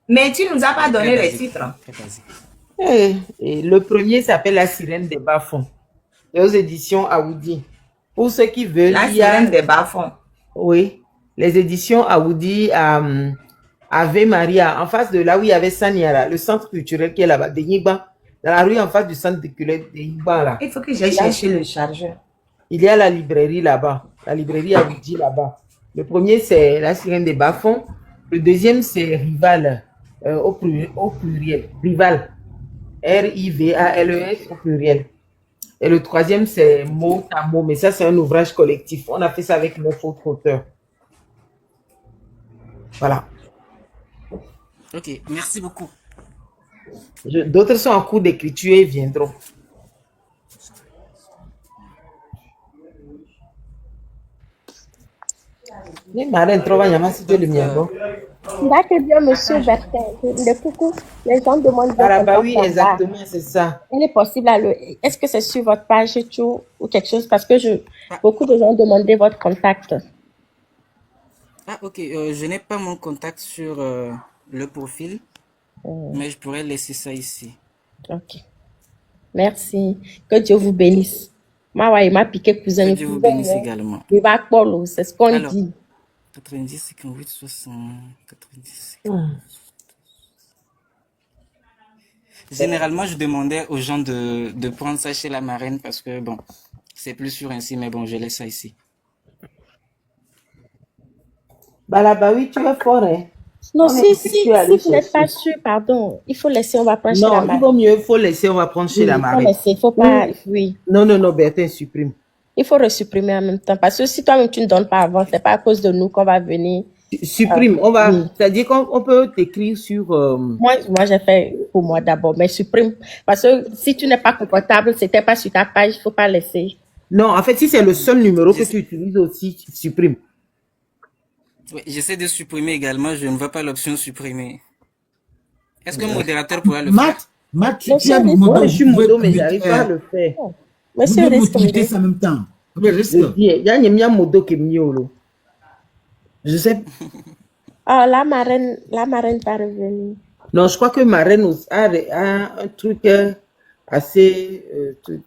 Mais tu nous as pas donné les titres. Et le premier s'appelle La Sirène des Bas-Fonds. Et aux éditions Aoudi. Pour ceux qui veulent. La Sirène des Bas-Fonds. Oui. Les éditions Aoudi Ave Maria, en face de là où il y avait Saniara, le centre culturel qui est là-bas, de Niba, dans la rue en face du centre culturel de Niba là. Il faut que j'aille chercher le chargeur. Il y a la librairie là-bas, la librairie Aoudi là-bas. Le premier c'est La Sirène des Bas-Fonds, le deuxième c'est Rival, au pluriel, Rival, R-I-V-A-L-E-S au pluriel. Et le troisième c'est Mot à mot, mais ça c'est un ouvrage collectif. On a fait ça avec 9 autres auteurs. Voilà. Ok, merci beaucoup. D'autres sont en cours d'écriture et viendront. Les marins trouvent un si de lumière. D'accord, bien, monsieur Bertin. Le coucou, les gens demandent. Bah oui, exactement, c'est ça. Il est possible, est-ce que c'est sur votre page YouTube ou quelque chose? Parce que beaucoup de gens demandaient votre contact. Ah, ok, je n'ai pas mon contact sur le profil. Mais je pourrais laisser ça ici. Ok. Merci. Que Dieu vous bénisse. Moi, il m'a piqué cousin. Que Dieu vous bénisse également. Il va Polo, c'est ce qu'on Alors, dit. 90, 58, 60, 90. Généralement, je demandais aux gens de prendre ça chez la marraine parce que, bon, c'est plus sûr ainsi, mais bon, je laisse ça ici. Bah là-bas, oui, tu es fort, hein. Non, On est si ici, tu es vous allé n'êtes chercher. pas sûr, pardon, il faut laisser, on va prendre chez la Non, il marraine. vaut mieux, il faut laisser, on va prendre chez Oui, la il faut marraine. laisser, il faut pas, oui. Non, Bertin, supprime. Il faut resupprimer en même temps. Parce que si toi-même tu ne donnes pas avant, c'est pas à cause de nous qu'on va venir. Supprime, on va, Oui. c'est-à-dire qu'on peut t'écrire sur... Moi, j'ai fait pour moi d'abord, mais supprime. Parce que si tu n'es pas confortable, c'était pas sur ta page, il faut pas laisser. Non, en fait, si c'est le seul numéro que tu utilises aussi, tu supprimes. Oui, j'essaie de supprimer également, je ne vois pas l'option supprimer. Est-ce qu'un modérateur pourra le faire? Matt, Non, tu as c'est mon un Moi, modo, je suis modo, mais j'arrive pas à le faire. Mais Vous c'est un devez risque. m'utiliser ça en même temps. Le risque. Je dis, il y a un modo qui est mieux. Je sais. Ah, la marraine va revenir. Non, je crois que Marraine a un truc assez...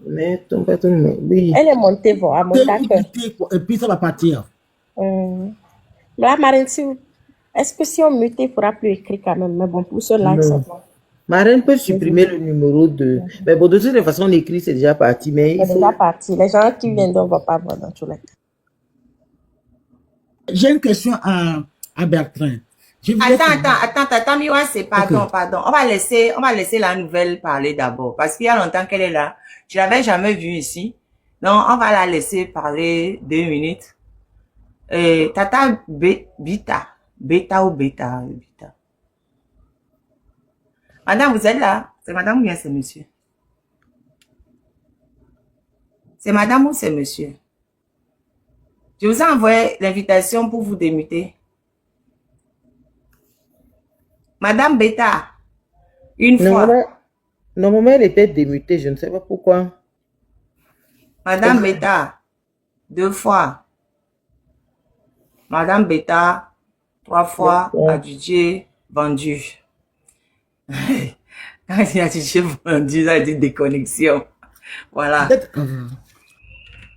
mais ton patron, oui. Elle est montée, bon, à mon d'accord. Et puis ça va partir. La marraine, est-ce que si on mute, il ne pourra plus écrire quand même? Mais bon, pour cela, c'est bon. Marraine peut supprimer le numéro 2. Mais bon, de toute façon, l'écrit, c'est déjà parti. Mais C'est déjà parti. Les gens qui viennent, on ne va pas voir dans tous les cas. J'ai une question à Bertrand. Attends, Miwase, pardon. On va laisser la nouvelle parler d'abord. Parce qu'il y a longtemps qu'elle est là. Je l'avais jamais vue ici. Donc, on va la laisser parler 2 minutes. Tata Beta. Beta ou Beta? Madame, vous êtes là? C'est madame ou bien c'est monsieur? C'est madame ou c'est monsieur? Je vous ai envoyé l'invitation pour vous démuter. Madame Beta, une fois. Normalement, elle était démutée, je ne sais pas pourquoi. Madame Beta, 2 fois. Madame Beta, 3 fois. Adjudgé, vendu. Quand il a adjudgé vendu, ça a dit déconnexion. Voilà.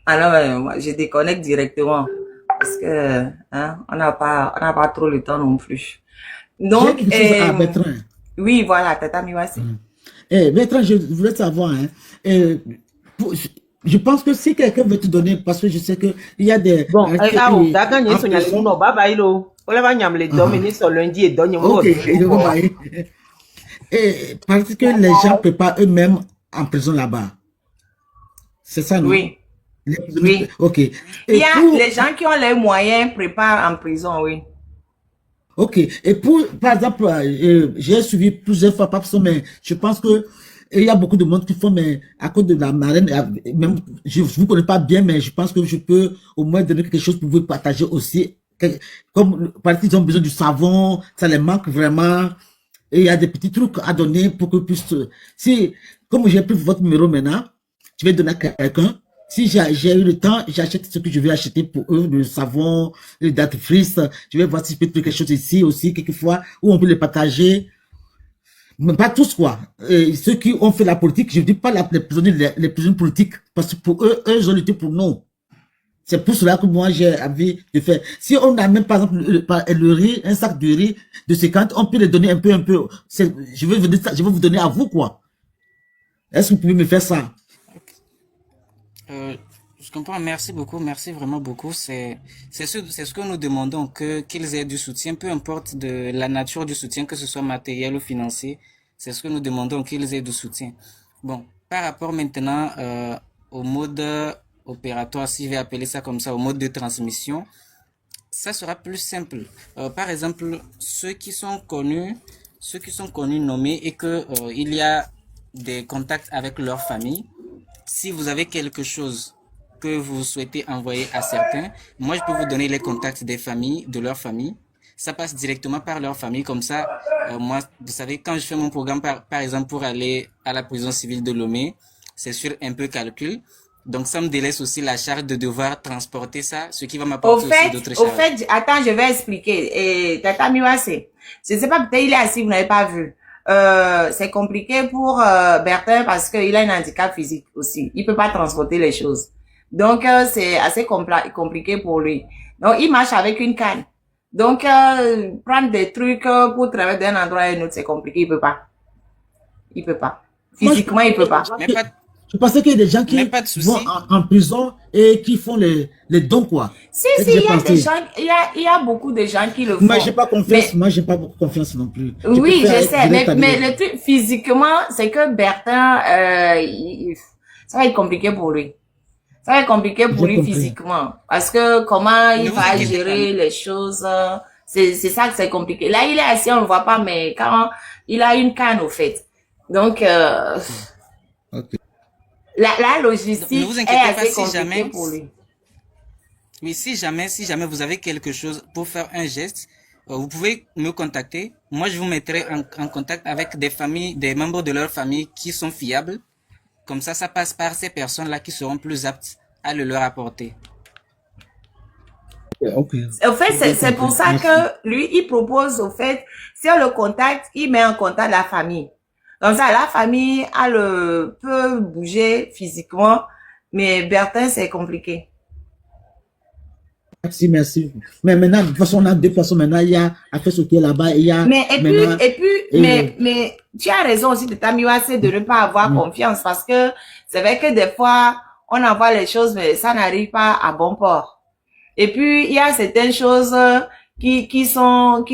Alors, moi, je déconnecte directement. Parce que, on n'a pas trop le temps non plus. Donc, oui, voilà, Tata Miwase. Bertrand, je voulais savoir, je pense que si quelqu'un veut te donner, parce que je sais que il y a des... Bon, parce que les gens ne peuvent pas eux-mêmes en prison là-bas. C'est ça, non? Oui. Oui. Ok. Il y a les gens qui ont les moyens préparent en prison, oui. Ok. Et par exemple, j'ai suivi plusieurs fois, mais je pense que il y a beaucoup de monde qui font, mais à cause de la marraine, même, je ne vous connais pas bien, mais je pense que je peux au moins donner quelque chose pour vous partager aussi. Comme, par exemple, ils ont besoin du savon, ça les manque vraiment. Et il y a des petits trucs à donner pour que puissent, comme j'ai pris votre numéro maintenant, je vais donner à quelqu'un. Si j'ai eu le temps, j'achète ce que je vais acheter pour eux, le savon, le dentifrice. Je vais voir si je peux trouver quelque chose ici aussi, quelquefois, où on peut les partager. Mais pas tous, quoi. Et ceux qui ont fait la politique, je ne dis pas les prisonniers politiques, parce que pour eux, ils ont lutté pour nous. C'est pour cela que moi, j'ai envie de faire. Si on a même, par exemple, le riz, un sac de riz de 50, on peut les donner un peu. Je vais vous donner à vous, quoi. Est-ce que vous pouvez me faire ça? Je comprends, merci beaucoup, merci vraiment beaucoup. C'est ce que nous demandons, qu'ils aient du soutien, peu importe de la nature du soutien, que ce soit matériel ou financier. C'est ce que nous demandons, qu'ils aient du soutien. Bon, par rapport maintenant au mode opératoire, si je vais appeler ça comme ça, au mode de transmission, ça sera plus simple. Par exemple, ceux qui sont connus nommés et que il y a des contacts avec leur famille. Si vous avez quelque chose que vous souhaitez envoyer à certains, moi je peux vous donner les contacts des familles, de leur famille. Ça passe directement par leur famille, comme ça, moi, vous savez, quand je fais mon programme, par exemple, pour aller à la prison civile de Lomé, c'est sur un peu calcul. Donc ça me délaisse aussi la charge de devoir transporter ça, ce qui va m'apporter aussi d'autres charges. Au fait, attends, je vais expliquer. Tata Miwase, je ne sais pas, peut-être il est assis, vous n'avez pas vu. c'est compliqué pour Bertin parce qu'il a un handicap physique aussi. Il peut pas transporter les choses. Donc, c'est assez compliqué pour lui. Donc, il marche avec une canne. Donc, prendre des trucs pour travailler d'un endroit à un autre, c'est compliqué. Il peut pas. Il peut pas. Physiquement, il peut pas. Mais pas, Je pensais qu'il y a des gens qui mais pas de souci. vont en prison et qui font les dons, quoi. Si, C'est si, ce que il j'ai y a des pensé. gens, il y a beaucoup de gens qui le font. Moi, j'ai pas confiance. Mais- Moi, j'ai pas beaucoup confiance non plus. Oui, préfère je être sais, direct mais avec- le truc physiquement, c'est que Bertin, ça va être compliqué pour lui. Ça va être compliqué pour J'ai lui compris. physiquement. Parce que comment il Ne vous va inquiétez gérer les choses, c'est ça que c'est compliqué. Là, il est assis, on le voit pas, mais quand il a une canne au fait. Donc, Ok. la Ne logistique vous est inquiétez pas assez si compliquée jamais, pour lui. oui, si jamais vous avez quelque chose pour faire un geste, vous pouvez me contacter. Moi, je vous mettrai en contact avec des familles, des membres de leur famille qui sont fiables. Comme ça passe par ces personnes-là qui seront plus aptes à le leur apporter. Ok. Au fait, J'ai c'est pour compris. ça Merci. que lui, il propose, au fait, si on le contacte, il met en contact la famille. Comme ça, la famille peut bouger physiquement, mais Bertin, c'est compliqué. Merci, merci. Mais maintenant, de toute façon, on a deux personnes. Maintenant, il y a Affaire qui est là-bas. Il y a Mais, maintenant. mais, tu as raison aussi de t'améliorer, c'est de ne pas avoir confiance parce que c'est vrai que des fois, on envoie les choses, mais ça n'arrive pas à bon port. Et puis, il y a certaines choses qui sont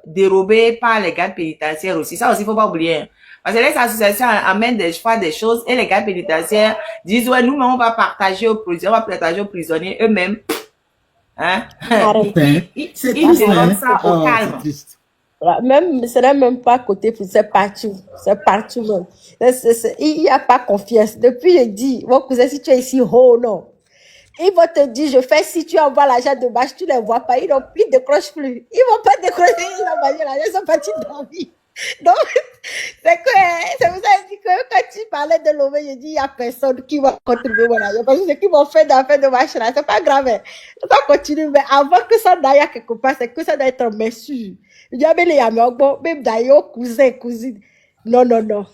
dérobées par les gardes pénitentiaires aussi. Ça aussi, faut pas oublier. Hein. Parce que les associations amènent des fois des choses et les gardes pénitentiaires disent, ouais, nous, on va partager aux prisonniers, on va partager aux prisonniers eux-mêmes. Hein? Arrête. Ils C'est ils triste, dérobent hein? ça au Oh, calme. c'est triste. Voilà, même, ce n'est même pas côté, c'est partout. C'est partout même. Il n'y a pas confiance. Depuis, je dis, mon cousin, si tu es ici, oh non. Ils vont te dire, je fais si tu envoies l'argent de bâche, tu ne les vois pas. Ils ne décrochent plus. Ils ne vont pas décrocher, ils ont mangé l'argent, ils sont partis dormir. Donc, c'est pour ça que je dis que quand tu parlais de l'homme, je dis, il n'y a personne qui va contribuer mon argent. Parce que ce qu'ils vont faire dans l'affaire de machin, là, c'est pas grave. Hein. Ça continue, mais avant que ça n'aille quelque part, c'est que ça doit être un sûr. Je dis, ah, mais les amis, bon, même d'ailleurs, cousin, cousine. Non, non, non.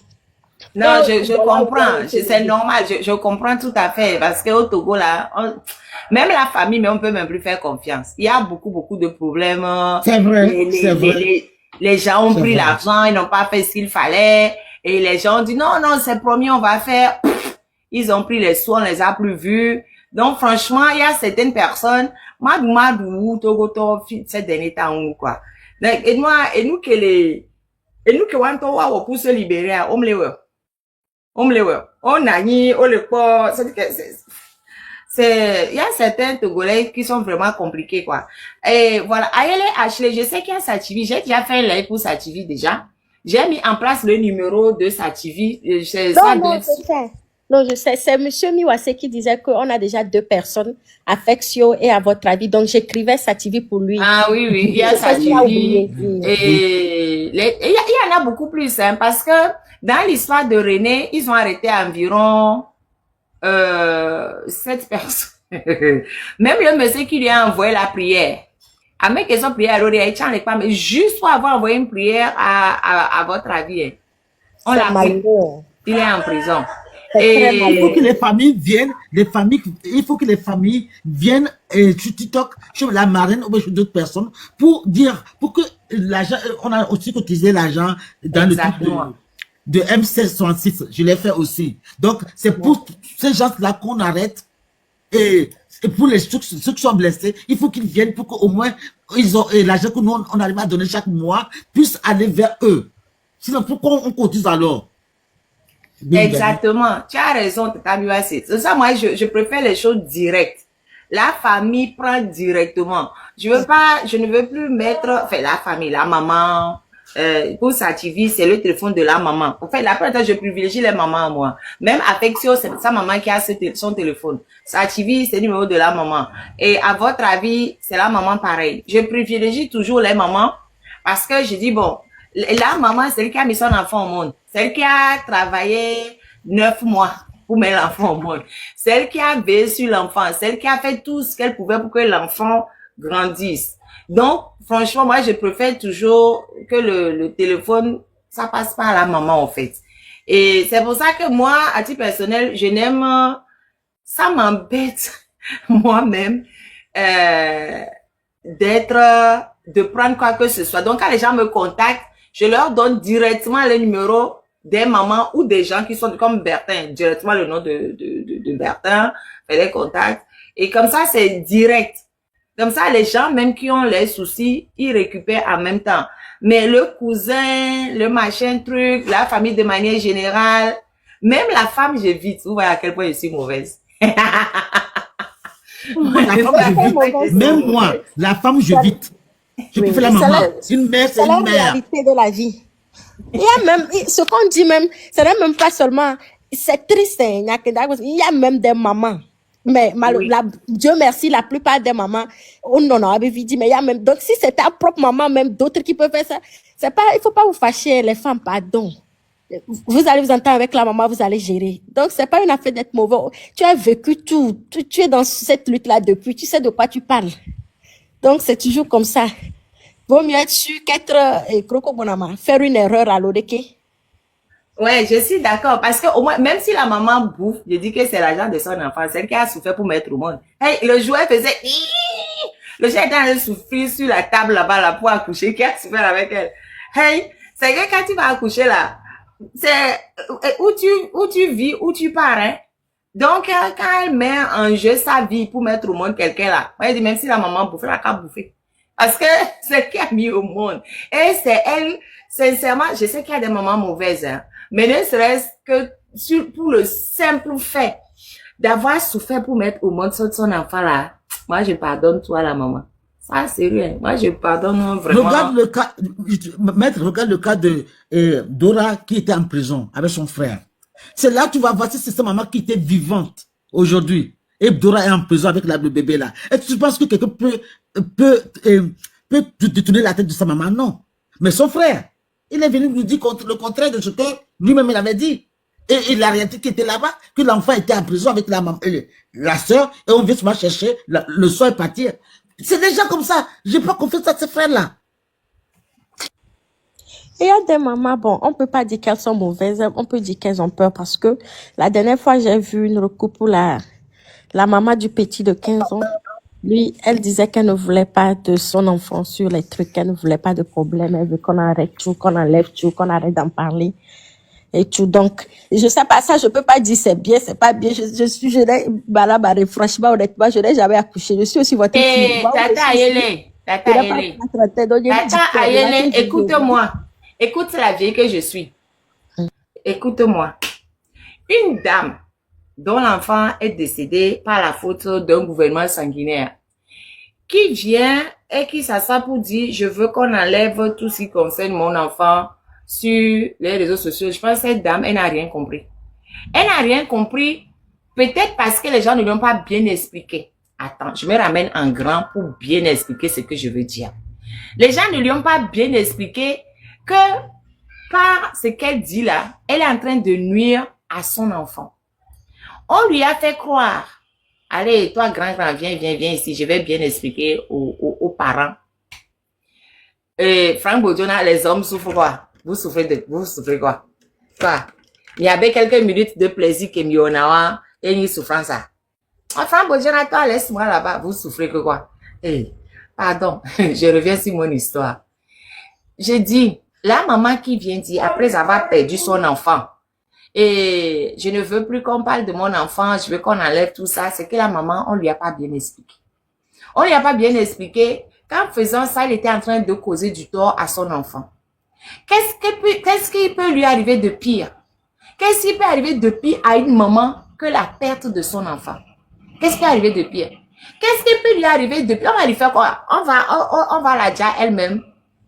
Non, je Voilà, comprends. voilà, C'est normal. Je comprends tout à fait. Parce qu'au Togo, là, même la famille, mais on peut même plus faire confiance. Il y a beaucoup de problèmes. C'est vrai, c'est vrai. Les gens ont C'est pris vrai. l'argent, ils n'ont pas fait ce qu'il fallait. Et les gens ont dit, non, non, c'est promis, on va faire. Ils ont pris les sous, on les a plus vus. Donc, franchement, il y a certaines personnes, Madou, Togo, ces derniers temps, quoi. Donc, et nous que wanto wa pour se libérer, on a ni, on le pas, il y a certains Togolais qui sont vraiment compliqués, quoi. Et voilà. Ayele Ashley, je sais qu'il y a Sativi. J'ai déjà fait un live pour Sativi déjà. J'ai mis en place le numéro de Sativi. Non, je sais. Non, je sais. C'est monsieur Miwase qui disait qu'on a déjà 2 personnes, Affection et à votre avis. Donc, j'écrivais Sativi pour lui. Ah oui, il y a C'est ça qu'il a Sativi. oublié. Et il y en a beaucoup plus, hein, parce que dans l'histoire de René, ils ont arrêté environ 7 personnes. Même le monsieur qui lui a envoyé la prière. À mes questions prière, mais juste pour avoir envoyé une prière à votre avis. Hein. On l'a pris. Il est en prison. Il faut que les familles viennent, il faut que les familles viennent sur TikTok, chez la marraine ou chez d'autres personnes pour dire, pour que l'argent, on a aussi cotisé l'argent dans Exactement. le truc de M1666, je l'ai fait aussi. Donc, c'est pour ces gens-là qu'on arrête et pour ceux qui sont blessés, il faut qu'ils viennent pour qu'au moins ils ont l'argent que nous on arrive à donner chaque mois puisse aller vers eux. Sinon, pourquoi on cotise alors? Exactement. Tu as raison, Tata. C'est ça, moi, je préfère les choses directes. La famille prend directement. Je ne veux plus mettre, enfin, la famille, la maman, pour Sativi, c'est le téléphone de la maman. En fait, la première je privilégie les mamans, moi. Même Affection, c'est sa maman qui a son téléphone. Sativi, c'est le numéro de la maman. Et à votre avis, c'est la maman pareil. Je privilégie toujours les mamans parce que je dis, bon, la maman, c'est elle qui a mis son enfant au monde. Celle qui a travaillé 9 mois pour mettre l'enfant au monde. Celle qui a veillé sur l'enfant. Celle qui a fait tout ce qu'elle pouvait pour que l'enfant grandisse. Donc, franchement, moi, je préfère toujours que le téléphone, ça passe pas à la maman, en fait. Et c'est pour ça que moi, à titre personnel, je n'aime, ça m'embête moi-même, de prendre quoi que ce soit. Donc, quand les gens me contactent, je leur donne directement le numéro des mamans ou des gens qui sont comme Bertin, directement le nom de Bertin, fait les contacts. Et comme ça, c'est direct. Comme ça, les gens, même qui ont les soucis, ils récupèrent en même temps. Mais le cousin, le machin truc, la famille de manière générale, même la femme, j'évite. Vous voyez à quel point je suis mauvaise. La femme, j'évite. Même moi, la femme, j'évite. Je Oui, préfère la c'est maman. la- Une mère, c'est C'est la une mère. réalité de la vie. Il y a même, ce qu'on dit même, ce n'est même pas seulement, c'est triste, hein, il y a même des mamans. Mais Oui. Dieu merci, la plupart des mamans, on en a dit, mais il y a même, donc si c'est ta propre maman, même d'autres qui peuvent faire ça, c'est pas, il faut pas vous fâcher, les femmes, pardon. Vous allez vous entendre avec la maman, vous allez gérer. Donc, c'est pas une affaire d'être mauvais. Tu as vécu tout. Tu es dans cette lutte-là depuis. Tu sais de quoi tu parles. Donc, c'est toujours comme ça. Vaut mieux être sûr qu'être, Kroko Bonama, faire une erreur à l'Odeke. Ouais, je suis d'accord. Parce que au moins, même si la maman bouffe, je dis que c'est l'argent de son enfant, c'est elle qui a souffert pour mettre au monde. Hey, le jouet faisait, le chien était en train de souffrir sur la table là-bas, là, pour accoucher, qui a souffert avec elle. Hey, c'est que quand tu vas accoucher là, c'est où tu vis, où tu pars, hein. Donc, quand elle met en jeu sa vie pour mettre au monde quelqu'un là, moi, je dis, même si la maman bouffe, elle a qu'à bouffer. Parce que c'est elle qui a mis au monde. Et c'est elle, sincèrement, je sais qu'il y a des mamans mauvaises, hein. Mais ne serait-ce que pour le simple fait d'avoir souffert pour mettre au monde son enfant là, moi, je pardonne toi, la maman. Ça, c'est rien. Moi, je pardonne vraiment. Regarde le cas, maître, regarde le cas de Dora qui était en prison avec son frère. C'est là que tu vas voir si c'est sa maman qui était vivante aujourd'hui. Et Dora est en prison avec le bébé là. Et tu penses que quelqu'un peut détourner la tête de sa maman? Non. Mais son frère, il est venu nous dire le contraire de ce que lui-même il avait dit. Et la réalité qui était là-bas, que l'enfant était en prison avec la maman, la sœur, et on vient souvent chercher le soir et partir. C'est des gens comme ça. J'ai pas confiance à ces frères-là. Il y a des mamans, bon, on peut pas dire qu'elles sont mauvaises, on peut dire qu'elles ont peur parce que la dernière fois, j'ai vu une recoupe pour la maman du petit de 15 ans. Lui, elle disait qu'elle ne voulait pas de son enfant sur les trucs, qu'elle ne voulait pas de problème, elle veut qu'on arrête tout, qu'on enlève tout, qu'on arrête d'en parler et tout. Donc, je sais pas ça, je peux pas dire c'est bien, c'est pas bien. Je n'ai, franchement, honnêtement, je n'ai jamais accouché. Je suis aussi votre fille. Tata Ayele, Tata Ayele. Tata Ayele, écoute-moi. Écoute la vieille que je suis. Écoute-moi. Une dame dont l'enfant est décédé par la faute d'un gouvernement sanguinaire, qui vient et qui s'assoit pour dire, je veux qu'on enlève tout ce qui concerne mon enfant sur les réseaux sociaux. Je pense que cette dame, elle n'a rien compris. Elle n'a rien compris, peut-être parce que les gens ne lui ont pas bien expliqué. Attends, je me ramène en grand pour bien expliquer ce que je veux dire. Les gens ne lui ont pas bien expliqué que par ce qu'elle dit là, elle est en train de nuire à son enfant. On lui a fait croire, allez, toi grand, viens ici, je vais bien expliquer aux parents. Franck Bodiona, les hommes souffrent quoi? Vous souffrez quoi? Quoi? Il y avait quelques minutes de plaisir que Mionawa et une souffrance. Franck Bodiona, toi, laisse-moi là-bas, vous souffrez que quoi? Pardon, je reviens sur mon histoire. J'ai dit, la maman qui vient dire, après avoir perdu son enfant, et je ne veux plus qu'on parle de mon enfant, je veux qu'on enlève tout ça, c'est que la maman, on lui a pas bien expliqué. On lui a pas bien expliqué qu'en faisant ça, il était en train de causer du tort à son enfant. Qu'est-ce qui peut lui arriver de pire? Qu'est-ce qui peut arriver de pire à une maman que la perte de son enfant? Qu'est-ce qui peut arriver de pire? Qu'est-ce qui peut lui arriver de pire? On va lui faire quoi? On va la dire elle-même.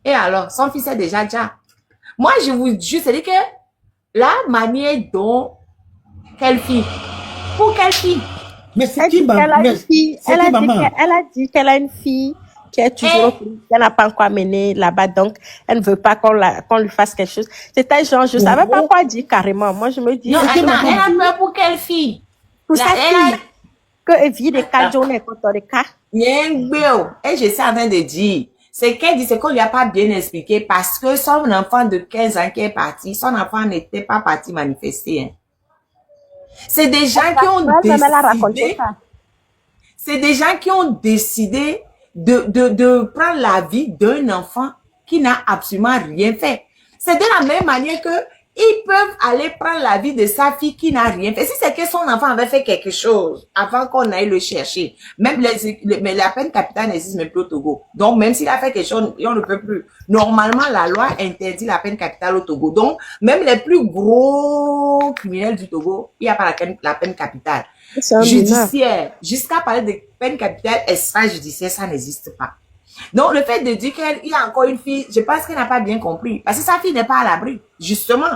Et alors, son fils est déjà déjà. Moi, je vous jure, c'est-à-dire que la manière dont quelle fille? Pour quelle fille? Mais c'est qui maman? Elle a dit qu'elle a une fille qui est toujours, qu'elle n'a pas encore amenée là-bas, donc elle ne veut pas qu'on lui fasse quelque chose. C'était genre, je savais pas quoi dire carrément. Moi, je me dis. Non, attends, elle a peur pour quelle fille? Pour sa fille. Que elle vit des cas, John est content des cas. Et je suis en train de dire, C'est qu'elle dit, c'est qu'on lui a pas bien expliqué parce que son enfant de 15 ans qui est parti, son enfant n'était pas parti manifester. Hein. C'est des gens qui ont Ouais, elle a raconté décidé, ça. c'est des gens qui ont décidé de prendre la vie d'un enfant qui n'a absolument rien fait. C'est de la même manière que ils peuvent aller prendre la vie de sa fille qui n'a rien fait. Si c'est que son enfant avait fait quelque chose avant qu'on aille le chercher, même mais la peine capitale n'existe même plus au Togo. Donc, même s'il a fait quelque chose, on ne peut plus. Normalement, la loi interdit la peine capitale au Togo. Donc, même les plus gros criminels du Togo, il n'y a pas la peine capitale. C'est un mineur. Judiciaire, jusqu'à parler de peine capitale extrajudiciaire, ça n'existe pas. Donc, le fait de dire qu'il y a encore une fille, je pense qu'elle n'a pas bien compris. Parce que sa fille n'est pas à l'abri, justement.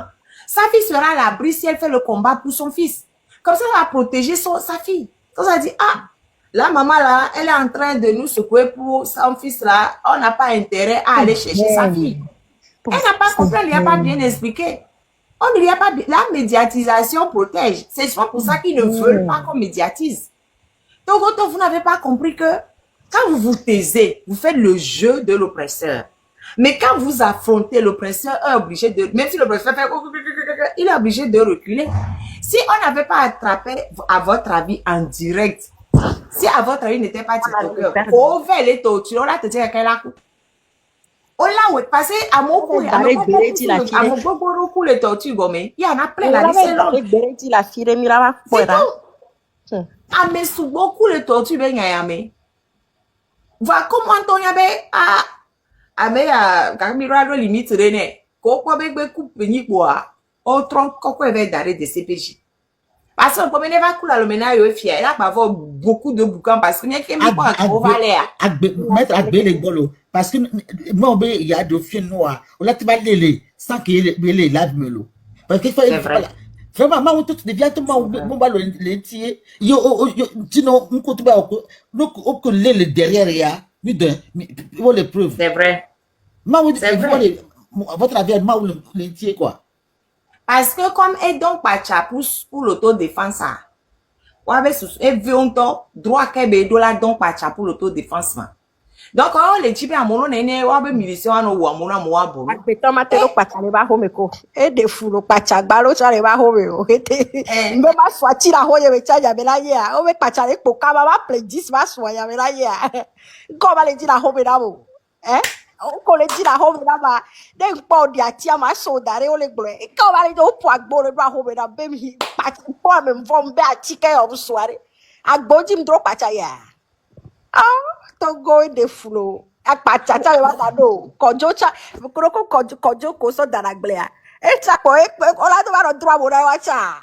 Sa fille sera à l'abri si elle fait le combat pour son fils. Comme ça, elle va protéger sa fille. Donc, ça dit, ah, la maman là, elle est en train de nous secouer pour son fils là. On n'a pas intérêt à aller chercher sa fille. Elle n'a pas compris, elle ne lui a pas bien expliqué. On ne lui a pas, la médiatisation protège. C'est souvent pour ça qu'ils ne veulent pas qu'on médiatise. Donc, vous n'avez pas compris que quand vous vous taisez, vous faites le jeu de l'oppresseur. Mais quand vous affrontez l'oppresseur, est obligé de, même si l'oppresseur fait, il est obligé de reculer. Si on n'avait pas attrapé, à votre avis, en direct, si à votre avis n'était pas TikToker, on va les torturer, on l'a te dire qu'elle a coup. On l'a parce que à mon coup, à mon coup, les tortures, il y en a plein là, c'est long. C'est tout. Ah, mais sous beaucoup les tortures, ben, y va comment on y avait à mais quand mirado limite rené quoi be coupe ni quoi autre quoi va d'arrêt de CPJ parce qu'on peut pas couler le ménage au fier là va avoir beaucoup de boucan parce que n'y a qu'un pas on va aller mettre à les bolos parce que moi il y a de filles noirs on l'a les sans qu'il les lave melo parce que c'est vrai. Vraiment, moi, tout devient tout mon ballon l'entier. Yo, sinon, on compte pas au le derrière, il y a, il les preuves. C'est vrai. C'est vrai. Votre avis, moi, l'entier, quoi. Parce que comme est donc pas pour l'autodéfense, on avait et vu on droit qu'elle $, donc pas pour l'autodéfense. Donc, on les types à mon nez, on avait milition ou à mon amour. Beto matelo pachale ba home ko. E de fulo pachagbalo chale ba home o. Mbe ma swati la hoye we chaja bela ya. O me pachale ko ka ba play 10 ba soya bela ya. Ko ba le di la home na mo. O ko le di la home na ba. De npo di atia ma so dare o le glo. Ko ba le do po agbo le ba home na be mi pach po me mvom be atike o soare. Agbo ji mdro pacha ya. To go in the flow. Akpachacha le wata do. Kojocha, kroko kojo koso danaglea. Echa ko ola do ba droit mo na wacha.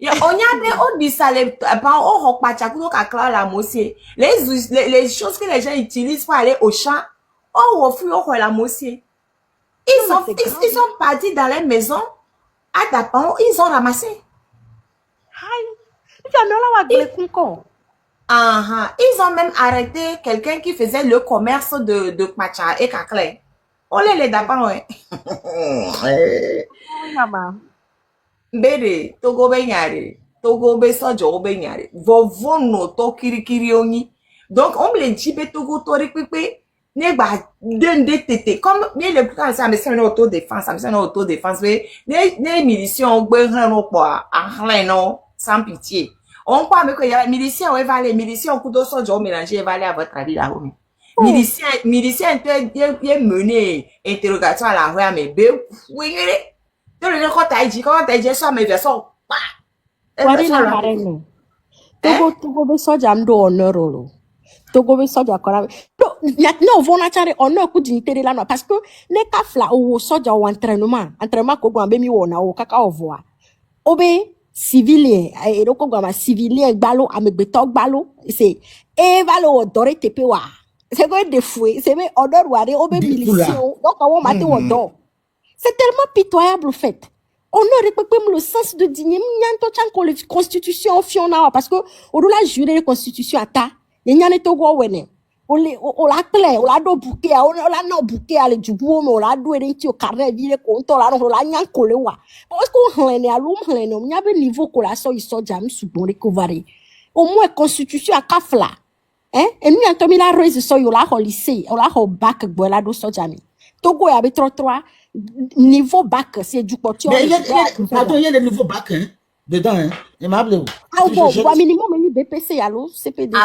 On y avait on dit ça les pas on hokpacha kuno kakla la mossier. Les choses que les gens utilisent pour aller au champ, on refuse on la mossier. Ils sont partis dans les maisons à Dapan, ils ont ramassé. Hi. Tu as la wa gle kunko. Ils ont même arrêté quelqu'un qui faisait le commerce de Pacha et Kakle. On les d'abord, ouais. Maman. Bede, Togo benyare. Togo be sojo benyare. Vovo no to kirikiri oni. Donc, on me les dit, Togo tori pipe. Ne ba dende tete. Comme, bien le plus ça me sert une autodéfense, ça me sert une autodéfense. Ne munitions, no quoi. Non, sans pitié. On croit que les miliciens va aller, miliciens au coup de son mélanger va aller à votre avis là. Miliciens, il est mené interrogatoire à la rue, mais oui, tu le quand t'as dit ça, mais version, Wari la marene. Togo be soja ndo honorolo. Togo be soja kora. No vona chare honor ku dintere la no parce que ne ka fla o soja o entraînement ko gba be mi wona o kaka ovoa. Obe civilien eroko gba civilien gbalo amegbeto gbalo c'est e valo odore tepe wa. C'est quoi de fouet, c'est mais honor ware obe milition. Donc on mate wodo. C'est tellement pitoyable en fait. On ne respecte pas le sens de dignité. La constitution fiona parce que on doit jurer la constitution à ta. Il y a des togo wene. On la clé, on la do bouquet, on la no bouquet à l'ejubou, mais on la do eri au carnet vile compte, on la nyan kole wa. Parce qu'on hene alum hene, on y a un niveau qu'on la so iso jam sous bon recovery. Au moins constitution à kafla. hein et nous en tomi la rose so yo la au lycée o la au bac bola do so jami Togo ya be 3 niveau bac c'est du portion Mais pardon, il y a les nouveaux bacs hein, dedans. Hein. Il m'a appelé. ah bon bon minimum ni BPC allo CPD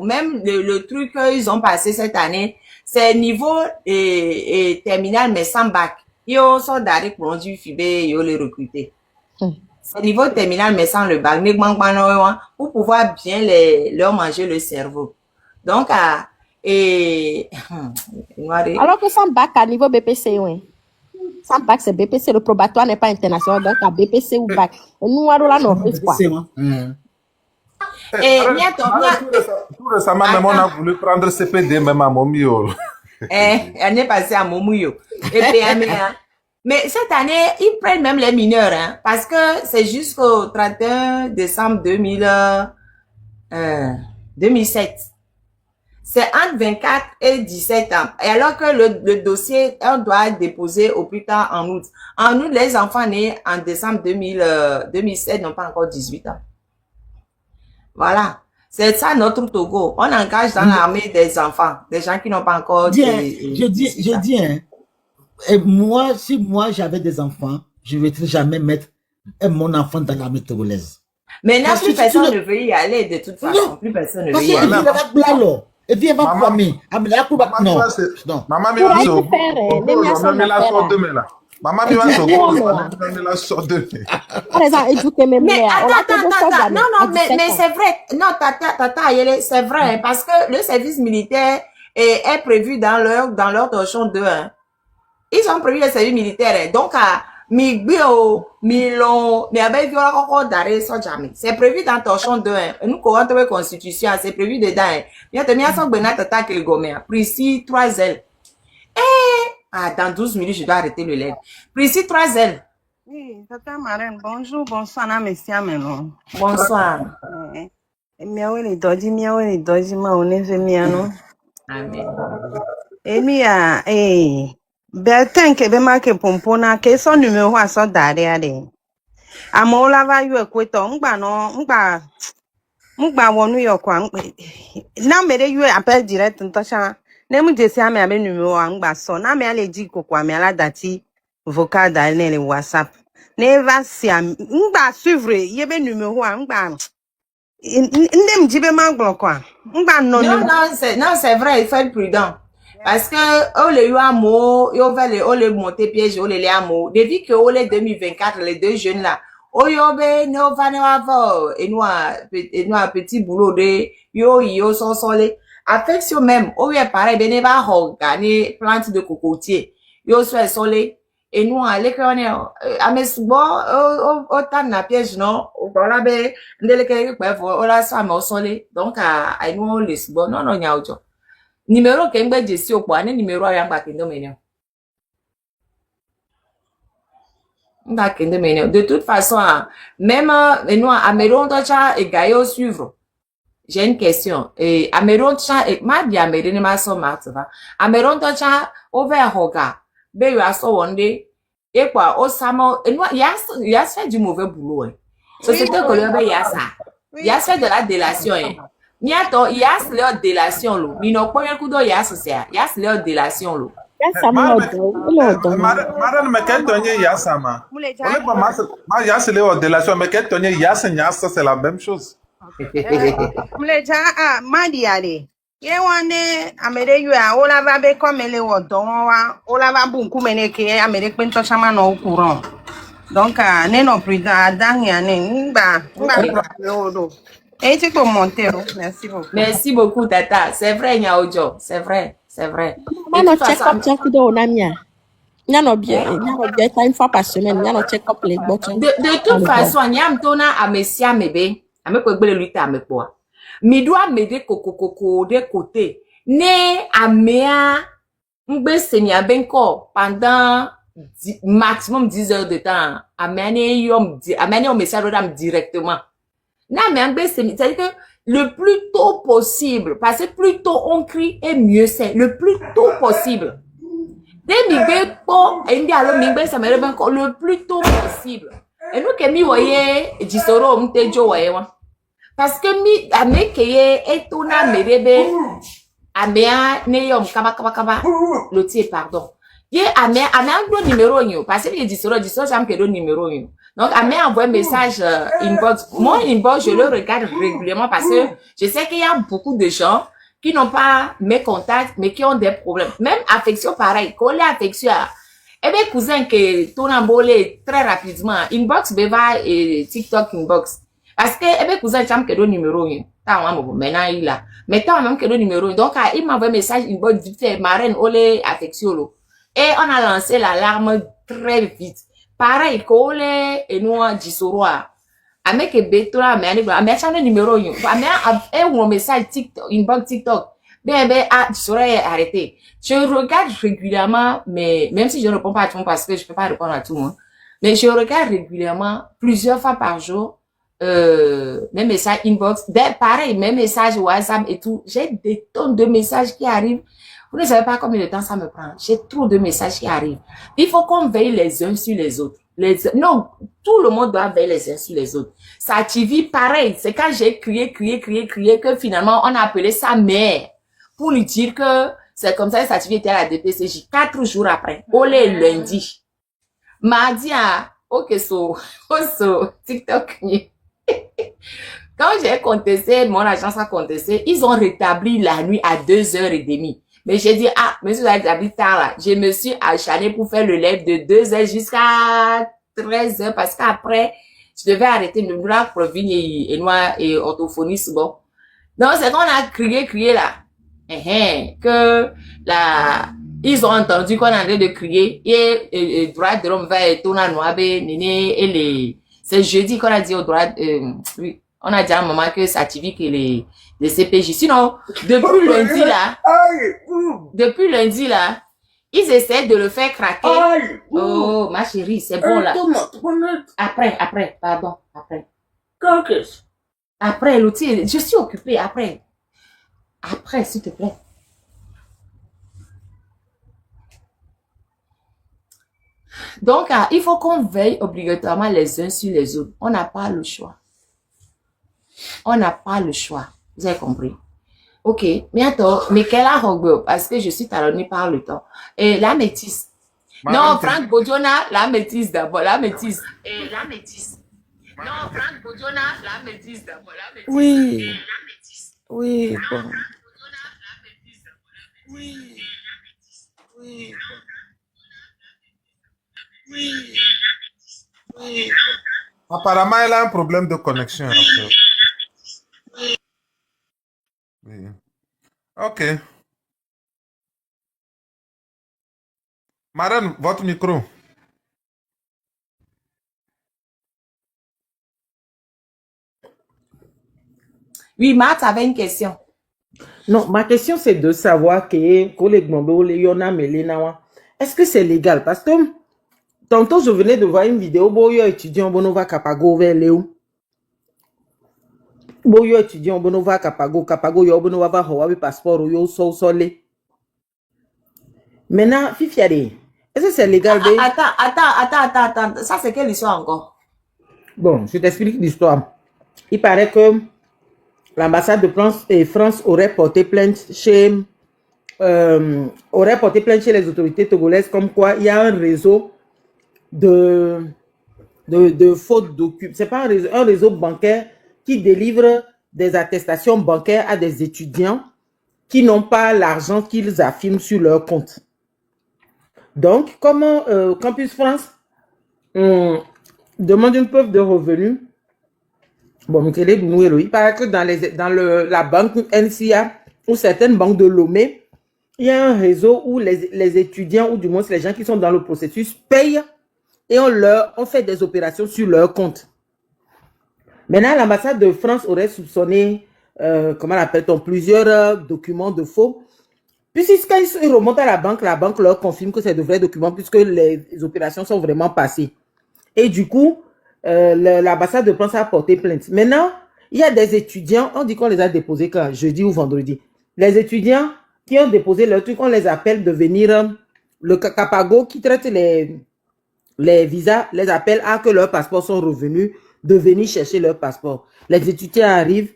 même le truc qu'ils ont passé cette année, c'est niveau et terminal mais sans bac. Ils sont direct pour du FIBE, ils les recruter. C'est niveau terminal mais sans le bac. Pour pouvoir bien leur manger le cerveau. Donc, alors que sans bac à niveau BPC, oui. Sans bac, c'est BPC. Le probatoire n'est pas international. Donc, à BPC ou bac. Et nous, on a nos quoi. Et tout récemment, même on a voulu prendre CPD, même à Momio. Elle est passée à Momouyo. Et puis, mais cette année, ils prennent même les mineurs, hein, parce que c'est jusqu'au 31 décembre 2007. C'est entre 24 et 17 ans. Et alors que le dossier, on doit déposer au plus tard en août. En août, les enfants nés en décembre 2007 n'ont pas encore 18 ans. Voilà. C'est ça notre Togo. On engage dans l'armée des enfants, des gens qui n'ont pas encore... Je dis, hein, et moi, si moi j'avais des enfants, je ne vais jamais mettre mon enfant dans l'armée togolaise. Mais là, plus personne ne veut y aller de toute façon. Non. Plus personne ne veut y aller. Et puis, non. Maman, mi va so. Maman, mi va so. Mais attends. Non, mais c'est vrai. Non, tata, c'est vrai. Parce que le service militaire est prévu dans leur torchon 2. Hein. Ils ont prévu le service militaire. Donc, c'est prévu dans torchon 2. Nous, quand on constitution, c'est prévu dedans. Précis 3L. Dans 12 minutes, je dois arrêter le lait. Précis 3L. Oui, tata Marraine, bonjour, bonsoir, na messia meno. Bonsoir. Miawe ni doji ma oneze miano. Amen. Emia, Bertin ke be marke pompona ke son numéro a so dare ade. Amola va yu ekweto ngba wonu yokwa na mere yu appel direct ntosha na mu jesi ame abe numéro ngba so na me ale ji kokwa me ala dati vocal da le WhatsApp. Never see ngba suivre yebe numéro ngba ndem jibe manglo kwa ngba non. Non, c'est vrai, il faut être prudent. Parce que, on les a mots, on les monter piège, on les a mots. Depuis que, on les 2024, les deux jeunes là, on y a, nous va avoir, et nous un petit boulot de, yo, solé. Affection même, on y a pareil, ben, va gagner plante de cocotier. Yo, soit solé. Et nous, à l'écran, à mes souvent, autant na piège, non, voilà, ben, on la soit, mais solé. Donc, à nous, les souvent, non, y a autre. Numéro kengbe jesi okpo ane numéro ayamba kendo menyo. Nda kendo menyo. De toute façon, même nous Améron tocha et gayo suivre. J'ai une question. Et Améron tocha et ma bi Améron ma so matva. Améron tocha over hoga. Be you aso one day. Et quoi au samo et nous yas fait du mauvais boulot. Société que yasa. Yas fait de la délation. Niato, yas leur délation lo. Mino premier coup de yas c'est yas leur délation lo. Madame, mais quel tonnier yasama? Ma yas leur délation, mais quel tonnier yas c'est la même chose. Mleja madiale. Ye wane amere yu a ola va be komele wo don wa ola va bunku meneke amere pento chama no courant. Donc ne no prida adan ya ne ngba odo. Et tu peux monter, merci beaucoup. Merci beaucoup, Tata. C'est vrai, Nyaojo. C'est vrai. Une fois par semaine, de toute façon, Nyam Tona a Messia Mebe, a me quoi lui ta me quoi. Mi doit m'aider coco de côté. Ne a mea mbe senya benko pendant maximum 10 heures de temps. Amener au message directement. Non, mais c'est-à-dire que le plus tôt possible, parce que plus tôt on crie et mieux c'est, le plus tôt possible. Dès le plus tôt possible. Et nous, que mi voyez, Jisoro, m'te jo voyez, Parce que mi ame keye etuna merebe amea neyom kaba lotie pardon. Ye amea do numéro yo parce que dit ça j'aime que do numéro yo. Donc amea envoie message inbox. Mon inbox je le regarde régulièrement parce que je sais qu'il y a beaucoup de gens qui n'ont pas mes contacts mais qui ont des problèmes. Même affection pareil, coller affection. Eh bien cousin que ton embolé très rapidement inbox beva et TikTok inbox. Parce que, eh bien, cousin, j'aime que le numéro, maintenant, il a. Mais tant même que le numéro, donc, il m'a envoyé un message, une bonne vite fait, marraine, olé, affection, et on a lancé l'alarme très vite. Pareil, olé, et nous, disoroa. Avec que bétola, mais le numéro, et un message TikTok, une bonne TikTok. Ben, disoroa, arrêté. Je regarde régulièrement, mais, même si je ne réponds pas à tout le monde, parce que je peux pas répondre à tout le monde, mais je regarde régulièrement, plusieurs fois par jour, mes messages inbox, pareil, mes messages WhatsApp et tout. J'ai des tonnes de messages qui arrivent. Vous ne savez pas combien de temps ça me prend. J'ai trop de messages qui arrivent. Il faut qu'on veille les uns sur les autres. Non, tout le monde doit veiller les uns sur les autres. Ça TV, pareil. C'est quand j'ai crié que finalement on a appelé sa mère pour lui dire que c'est comme ça TV était à la DPCJ 4 jours après. Olé lundi. Mardi ok, so TikTok. Quand j'ai contesté, mon agence a contesté, ils ont rétabli la nuit à 2h30. Mais j'ai dit, monsieur, vous avez rétabli tard là. Je me suis acharnée pour faire le live de 2h jusqu'à 13h parce qu'après, je devais arrêter de nous la provine et noir et orthophoniste, bon. Donc, c'est qu'on a crié là. Que ils ont entendu qu'on est en train de crier et droit de l'homme va être tourné noir, néné et les, c'est jeudi qu'on a dit au droit, oui, on a dit à un moment que ça active que les CPJ. Sinon, depuis lundi là, ils essaient de le faire craquer. Oh, ma chérie, c'est bon là. Après, pardon, après. Après, l'outil, je suis occupée, après, s'il te plaît. Donc, il faut qu'on veille obligatoirement les uns sur les autres. On n'a pas le choix. On n'a pas le choix. Vous avez compris? Ok. Bientôt, Michaela Rogbo, parce que je suis talonnée par le temps. Et la métisse. Non, Franck Bodiona, la métisse d'abord, la métisse. Et la métisse. Non, Franck Bodiona, la métisse d'abord, la métisse. Oui. Et la métisse. Oui, bon. Oui. Oui. Apparemment, elle a un problème de connexion. Oui. Ok. Madame, votre micro. Oui, Matt avait une question. Non, ma question c'est de savoir que est-ce que c'est légal? Parce que tantôt je venais de voir une vidéo boyo étudiant bonova Kapago vers Léo. Boyo étudiant bonova Kapago yo bonova va Hawaii passeport yo solé. Maintenant, Fifiade, est-ce que c'est légal? Attends. Ça, c'est quelle histoire encore? Bon, je t'explique l'histoire. Il paraît que l'ambassade de France aurait porté plainte chez les autorités togolaises comme quoi il y a un réseau de faux documents. C'est pas un réseau bancaire qui délivre des attestations bancaires à des étudiants qui n'ont pas l'argent qu'ils affirment sur leur compte. Donc, comment Campus France demande une preuve de revenus. Bon, il paraît que dans la banque NCA ou certaines banques de Lomé, il y a un réseau où les étudiants ou du moins les gens qui sont dans le processus payent et on fait des opérations sur leur compte. Maintenant, l'ambassade de France aurait soupçonné, comment appelle-t-on, plusieurs documents de faux. Puis quand ils remontent à la banque leur confirme que c'est de vrais documents puisque les opérations sont vraiment passées. Et du coup, l'ambassade de France a porté plainte. Maintenant, il y a des étudiants, on dit qu'on les a déposés quand? Jeudi ou vendredi. Les étudiants qui ont déposé leur truc, on les appelle de venir, le Kapago qui traite les visas, les appelle à que leurs passeports sont revenus. de venir chercher leur passeport. Les étudiants arrivent,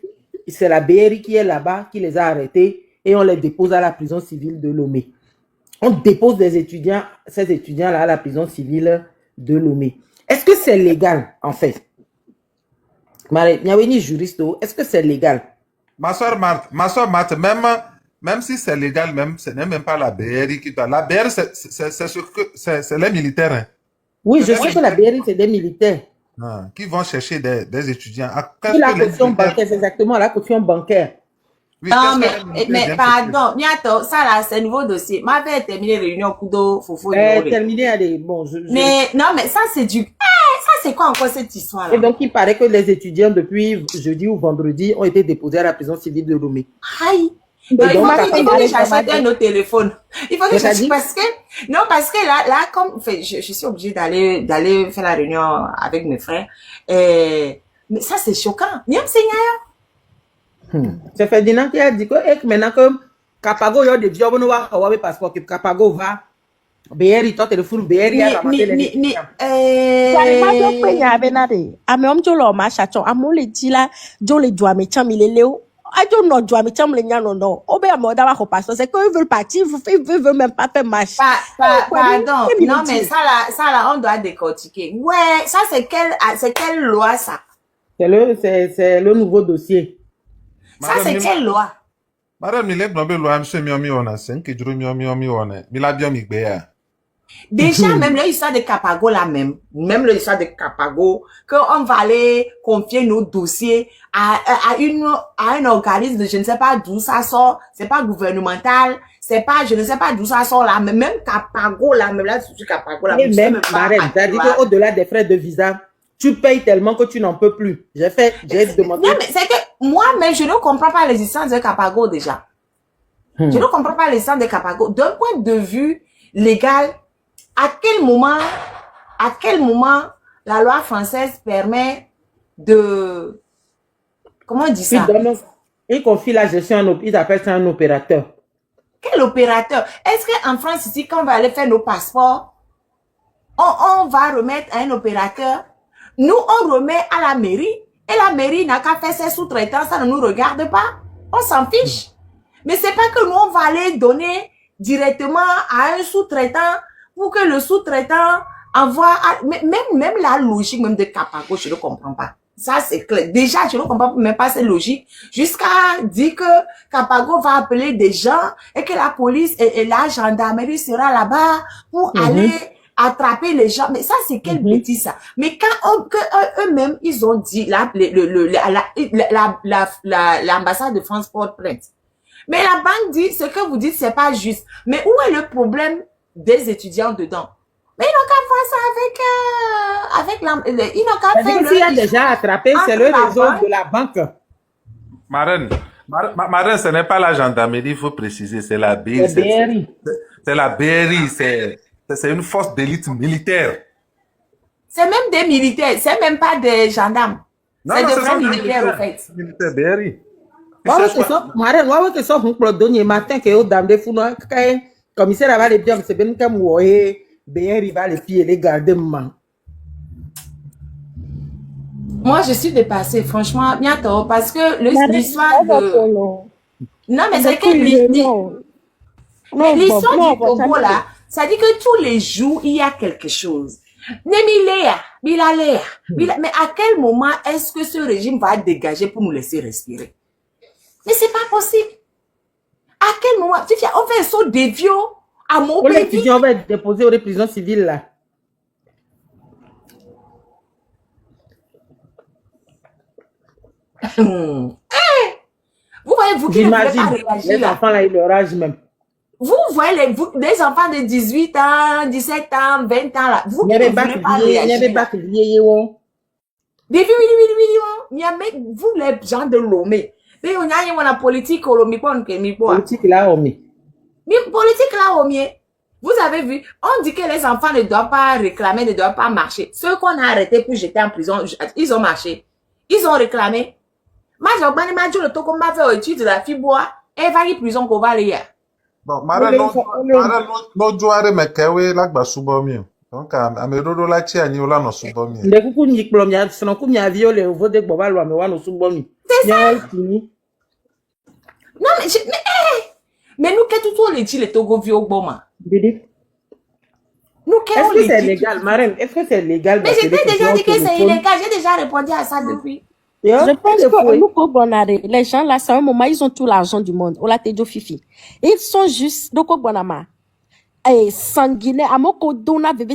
c'est la BRI qui est là-bas, qui les a arrêtés et on les dépose à la prison civile de Lomé. On dépose ces étudiants-là à la prison civile de Lomé. Est-ce que c'est légal, en fait? Marie, juriste, est-ce que c'est légal? Ma soeur Marthe, même si c'est légal, ce n'est même pas la BRI qui doit. La BRI, c'est les militaires. Hein. Oui, je sais que la BRI, c'est des militaires. Qui vont chercher des étudiants. La caution bancaire, c'est exactement la caution bancaire. Oui, non, mais pardon, bientôt, ça là, c'est un nouveau dossier. Ma fait terminé réunion Kudo, Fofo. Terminé à des bon. Mais non, mais ça c'est du. Ça c'est quoi encore cette histoire-là? Et donc il paraît que les étudiants depuis jeudi ou vendredi ont été déposés à la prison civile de Lomé. Aïe. Il faut que j'achète un autre téléphone. Il faut que j'achète parce que là, comme je suis obligée d'aller faire la réunion avec mes frères. Mais ça c'est choquant. Niam Seigneur. C'est Ferdinand qui a dit que maintenant que Capago a des jobs, nous avons un passeport, que Capago va, BRI, ton téléphone, BRI, a ramassé les I don't know, c'est qu'ils veulent partir, ils veulent même pas faire marche. Pardon, non, mais ça là, on doit décortiquer. Ouais, ça c'est quelle loi ça? C'est le nouveau dossier. Ça c'est quelle loi? Madame, il est nommé loi, monsieur Miomi, on a 5 qui durent Miomi, on a. Il a bien mis Déjà, même l'histoire de Capago là même l'histoire de Capago, qu'on va aller confier nos dossiers à un organisme de je ne sais pas d'où ça sort, c'est pas gouvernemental, c'est pas, je ne sais pas d'où ça sort là, mais même Capago là, même là, c'est Capago là, même c'est-à-dire qu'au-delà des frais de visa, tu payes tellement que tu n'en peux plus. J'ai demandé. Non, mais c'est que moi-même, je ne comprends pas l'existence de Capago déjà. Je ne comprends pas l'existence de Capago. D'un point de vue légal, à quel moment la loi française permet de, comment on dit ça? Il confie la gestion, ils appellent ça un opérateur. Quel opérateur? Est-ce qu'en France ici, quand on va aller faire nos passeports, on va remettre à un opérateur? Nous, on remet à la mairie, et la mairie n'a qu'à faire ses sous-traitants, ça ne nous regarde pas. On s'en fiche. Mais c'est pas que nous, on va aller donner directement à un sous-traitant pour que le sous-traitant envoie, même la logique même de Capago, je ne comprends pas. Ça, c'est clair. Déjà, je ne comprends même pas cette logique. Jusqu'à dire que Capago va appeler des gens et que la police et la gendarmerie sera là-bas pour aller attraper les gens. Mais ça, c'est quelle bêtise, ça. Mais quand eux-mêmes, ils ont dit, l'ambassade de France porte plainte. Mais la banque dit, ce que vous dites, c'est pas juste. Mais où est le problème des étudiants dedans? Mais ils n'ont qu'à faire ça ils n'ont qu'à faire s'il y a déjà attrapé, c'est le réseau de la banque. Marraine, ce n'est pas la gendarmerie, il faut préciser, c'est la BRI. C'est la BRI, c'est une force d'élite militaire. C'est même des militaires, c'est même pas des gendarmes. C'est des vrais militaires, en fait. Militaire BRI. Commissaire va les dire, c'est bien comme vous BRI va les filles et les garder. Moi, je suis dépassée, franchement, bientôt, parce que l'histoire de... Non, mais c'est que l'histoire du Togo, là, ça dit que tous les jours, il y a quelque chose. Mais à quel moment est-ce que ce régime va dégager pour nous laisser respirer? Mais c'est pas possible. À quel moment? On fait un saut d'évion à mon pays. Les étudiants vont être déposés aux prisons civiles là. Vous voyez, vous qui ne pouvez pas réagir les enfants là, ils leur âge même. Vous voyez les enfants de 18 ans, 17 ans, 20 ans là. Vous qui ne pouvez pas réagir. Vous les gens de Lomé. Mais on a une politique politique là, Omi. Politique là, Omi. Vous avez vu, on dit que les enfants ne doivent pas réclamer, ne doivent pas marcher. Ceux qu'on a arrêtés pour jeter en prison, ils ont marché. Ils ont réclamé. Moi, j'ai le temps qu'on m'a fait étude de la fibois et va y prison qu'on va aller. Bon, Mara, no joueur mais kewe la gba subo mi. Donc, à me dodo la tia ni ola no subomi. Nde kuku ni klom ya sino kum ya viole au vode boba lo me wano subomi. C'est ça. Fini. Non, mais nous, qu'est-ce que tu les dis, les Togo vieux au Boma? Bidi. Nous, qu'est-ce Est-ce que c'est dit? légal, Marraine? Est-ce que c'est légal? Mais je t'ai déjà dit que c'est illégal. J'ai déjà répondu à ça depuis. Je pense que nous, Kobonare, les gens là, c'est un moment, ils ont tout l'argent du monde. On l'a dit, Fifi. Ils sont juste, donc, Kobonama, sanguinaires, à mon Kodona, bébé,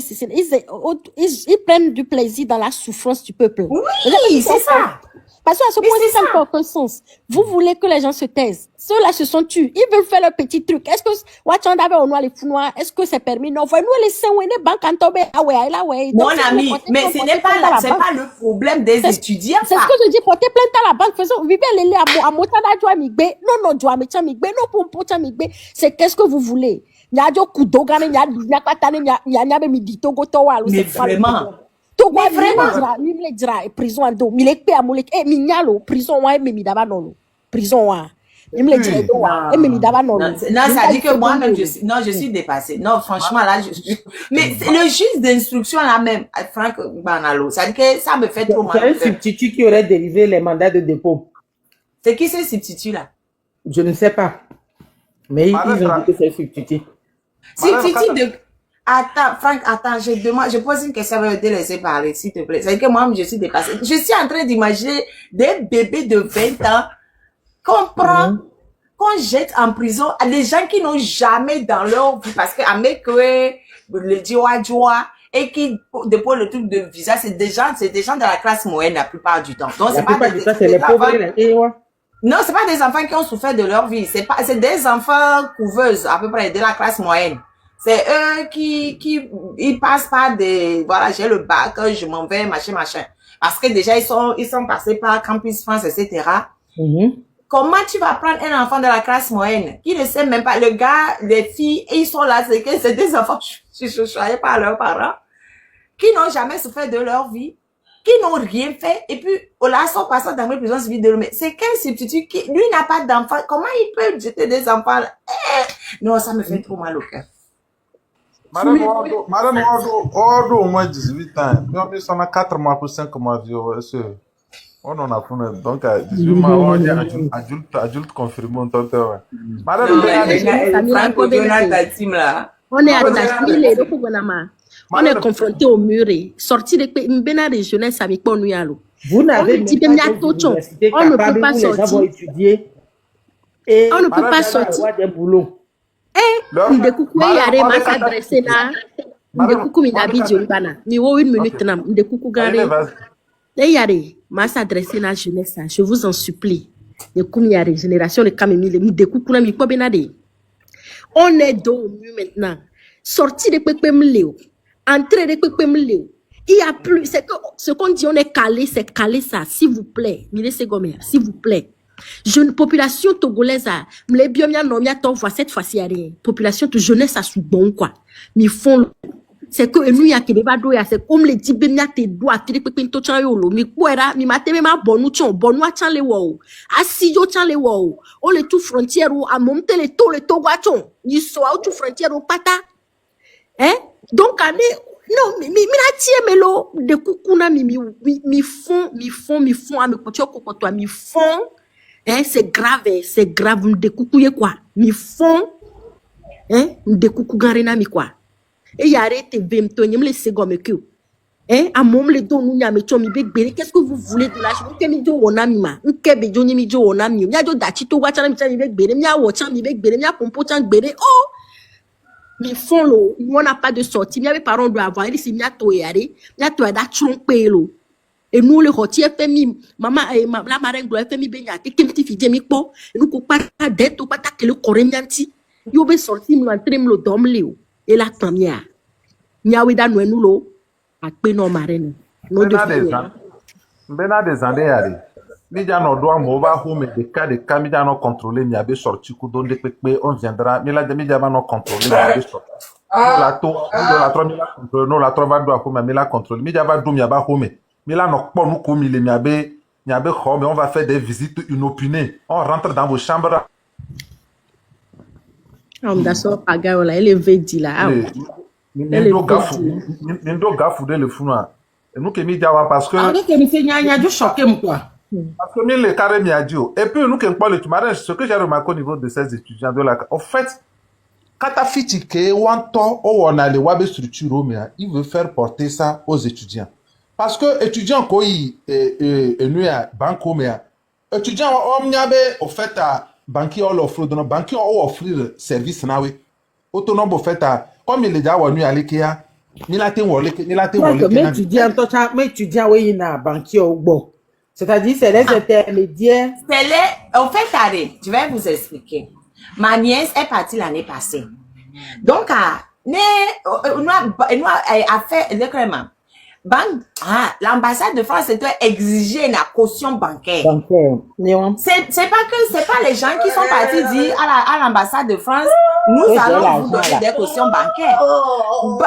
ils prennent du plaisir dans la souffrance du peuple. Oui, c'est ça. Parce qu'à ce point, ça n'a aucun sens. Vous voulez que les gens se taisent. Ceux-là se sont tués. Ils veulent faire leur petit truc. Est-ce que, est-ce que c'est permis? Non, nous, les saints, on est banques en tombé. Ah ouais, là, ouais. Mon ami, mais ce n'est pas là, c'est pas le problème des étudiants. C'est ce que je dis, porter plainte à la banque, faisons, vivez les à Motana Djouamigbe, non, Djouamigbe, non, Pompo Djouamigbe. C'est qu'est-ce que vous voulez? Nyadjo Kudogane, Nyakatane, Nyanyabe Midi, Togo Towa, mais vraiment. Mais vraiment, il dira prison en dos, il est payé à Molek, et Mignalo, prison, ouais, mais Midaba non, prison, ouais. Il me dit, mais Midaba non. Non, ça dit que moi-même, je suis dépassée. Non, franchement, là, mais le juge d'instruction, là même, Franck Banalo, ça dit que ça me fait trop mal. C'est un substitut qui aurait dérivé les mandats de dépôt. C'est qui ce substitut, là? Je ne sais pas. Mais ils ont dit que c'est un substitut. Substitut de... Attends, Franck, attends, je pose une question, je vais te laisser parler, s'il te plaît. C'est que moi, je suis dépassée. Je suis en train d'imaginer des bébés de 20 ans qu'on prend, qu'on jette en prison à des gens qui n'ont jamais dans leur vie, parce qu'à le Dioua, et qui déposent le truc de visa, c'est des gens de la classe moyenne la plupart du temps. Donc, c'est pas les pauvres. Non, c'est pas des enfants qui ont souffert de leur vie. C'est des enfants couveuses, à peu près, de la classe moyenne. C'est eux ils passent par voilà, j'ai le bac, je m'en vais, machin. Parce que déjà, ils sont passés par Campus France, etc. Comment tu vas prendre un enfant de la classe moyenne, qui ne sait même pas, le gars, les filles, ils sont là, c'est des enfants choyés par leurs parents, qui n'ont jamais souffert de leur vie, qui n'ont rien fait, et puis, au là, sont passés dans les prisons civiles de l'homme. C'est quel substitut qui, lui, n'a pas d'enfant, comment il peut jeter des enfants là? Non, ça me fait trop mal au cœur. Madame Ordo, au moins 18 ans. Mais on a 4 mois pour 5 mois, on en a fait. Donc, 18 mois, on est adulte confirmé. Madame, on est à la on est confronté au mur. Sorti de Mbena de jeunesse avec Ponuyalo. Vous n'avez pas d'université capable où les gens vont étudier. Et on ne peut pas sortir des boulots. Ndekuku yare ma s'adresser là. Ndekuku mi nabi djolibana. Mi wo 1 minute nam. Ndekuku gare. Yare ma s'adresser la jeunesse. Je vous en supplie. Ndekuku yare génération de kamemi le ndekuku na mi ko benade. On est dos au mur maintenant. Sorti de Pepemleo. Entrer de Pepemleo. Il y a plus, c'est que ce qu'on dit, on est calé, c'est calé ça, s'il vous plaît. Mille secondes, s'il vous plaît. Jeune population togolaise, les biomia non mia ton fois cette fois-ci à rien. Population de jeunesse à sous bon quoi. Mais font c'est que nous ya kebeba do ya c'est comme les dibe mia te doit te pepe to chan yo lo mi kwera mi mateme ma bonu chan le wo. Asi yo chan le wo. O le tout frontière ou a monte le to guachon. Ni so a tout frontière au pata. Hein? Donc année non, mi na tie melo de kukuna mi font à me kochoko toi mi font. Hein, c'est grave, de coucouye quoi. Mi font, hein, de coucou garena mi quoi. Et y arrête, vemto, n'y me laisse gomme que. Hein, à mon le don, nous n'y a mis mi bébé, qu'est-ce que vous voulez de la chose? Que mi jo onami ma, que be jo mi jo onami, mi a jo dachi to watcha mi tani bébé, mi a watcha mi bébé, mi a pompo chan bébé, oh! Mi font lo, on n'a pas de sortie, mi a mes parents doivent avoir, il s'y mi a to yare, mi a to yada trompé lo. Et nous, le rôtier FMI, maman, la marraine de FMI, benya, qui est petit fidèle, po, et nous, pas d'être, ou pas que le corémianti, yo be sorti, nous, entrer, le dom, léo, et la première. Niawida, nous, lo, à pénon marraine. Non, de Bena des années, allez. Midja no doit mova home des cas de camida non contrôlé, mi avait sorti coup don de pepe, on viendra, mais la midja non contrôlé, mi avait sorti. La to, la 3000 contrôlé, non, la 3 doit home, mais la contrôlé, midja va dou, mi aba home. Mais là, nous, comme il est, on va faire des visites inopinées. On rentre dans vos chambres. On d'accord, agaola, elle est vedi là. Nindo gafu de le funa. Et nous qui mi diawa parce que Alors que monsieur Nya du choqué quoi. parce que mi le carré mi a dit. Et puis nous qui parle le tumaré, ce que j'ai remarqué au niveau de ces étudiants de la en fait Katafiti ke wanto o on a le wabe structure mais il veut faire porter ça aux étudiants. Parce que étudiants koi nous à banco mais étudiants on nyabe au fait à banquier on offre de banquier on offrir service nawe autonome au fait à comme il est déjà venu à l'IKEA ni la Mais étudiant oui na banquier au bon. C'est-à-dire c'est les intermédiaires. C'est les, au fait, allez, je vais vous expliquer. Ma nièce est partie l'année passée. Donc, nous a fait, l'ambassade de France était exiger la caution bancaire. C'est pas les gens qui sont partis dire à l'ambassade de France, nous allons vous donner des cautions bancaires.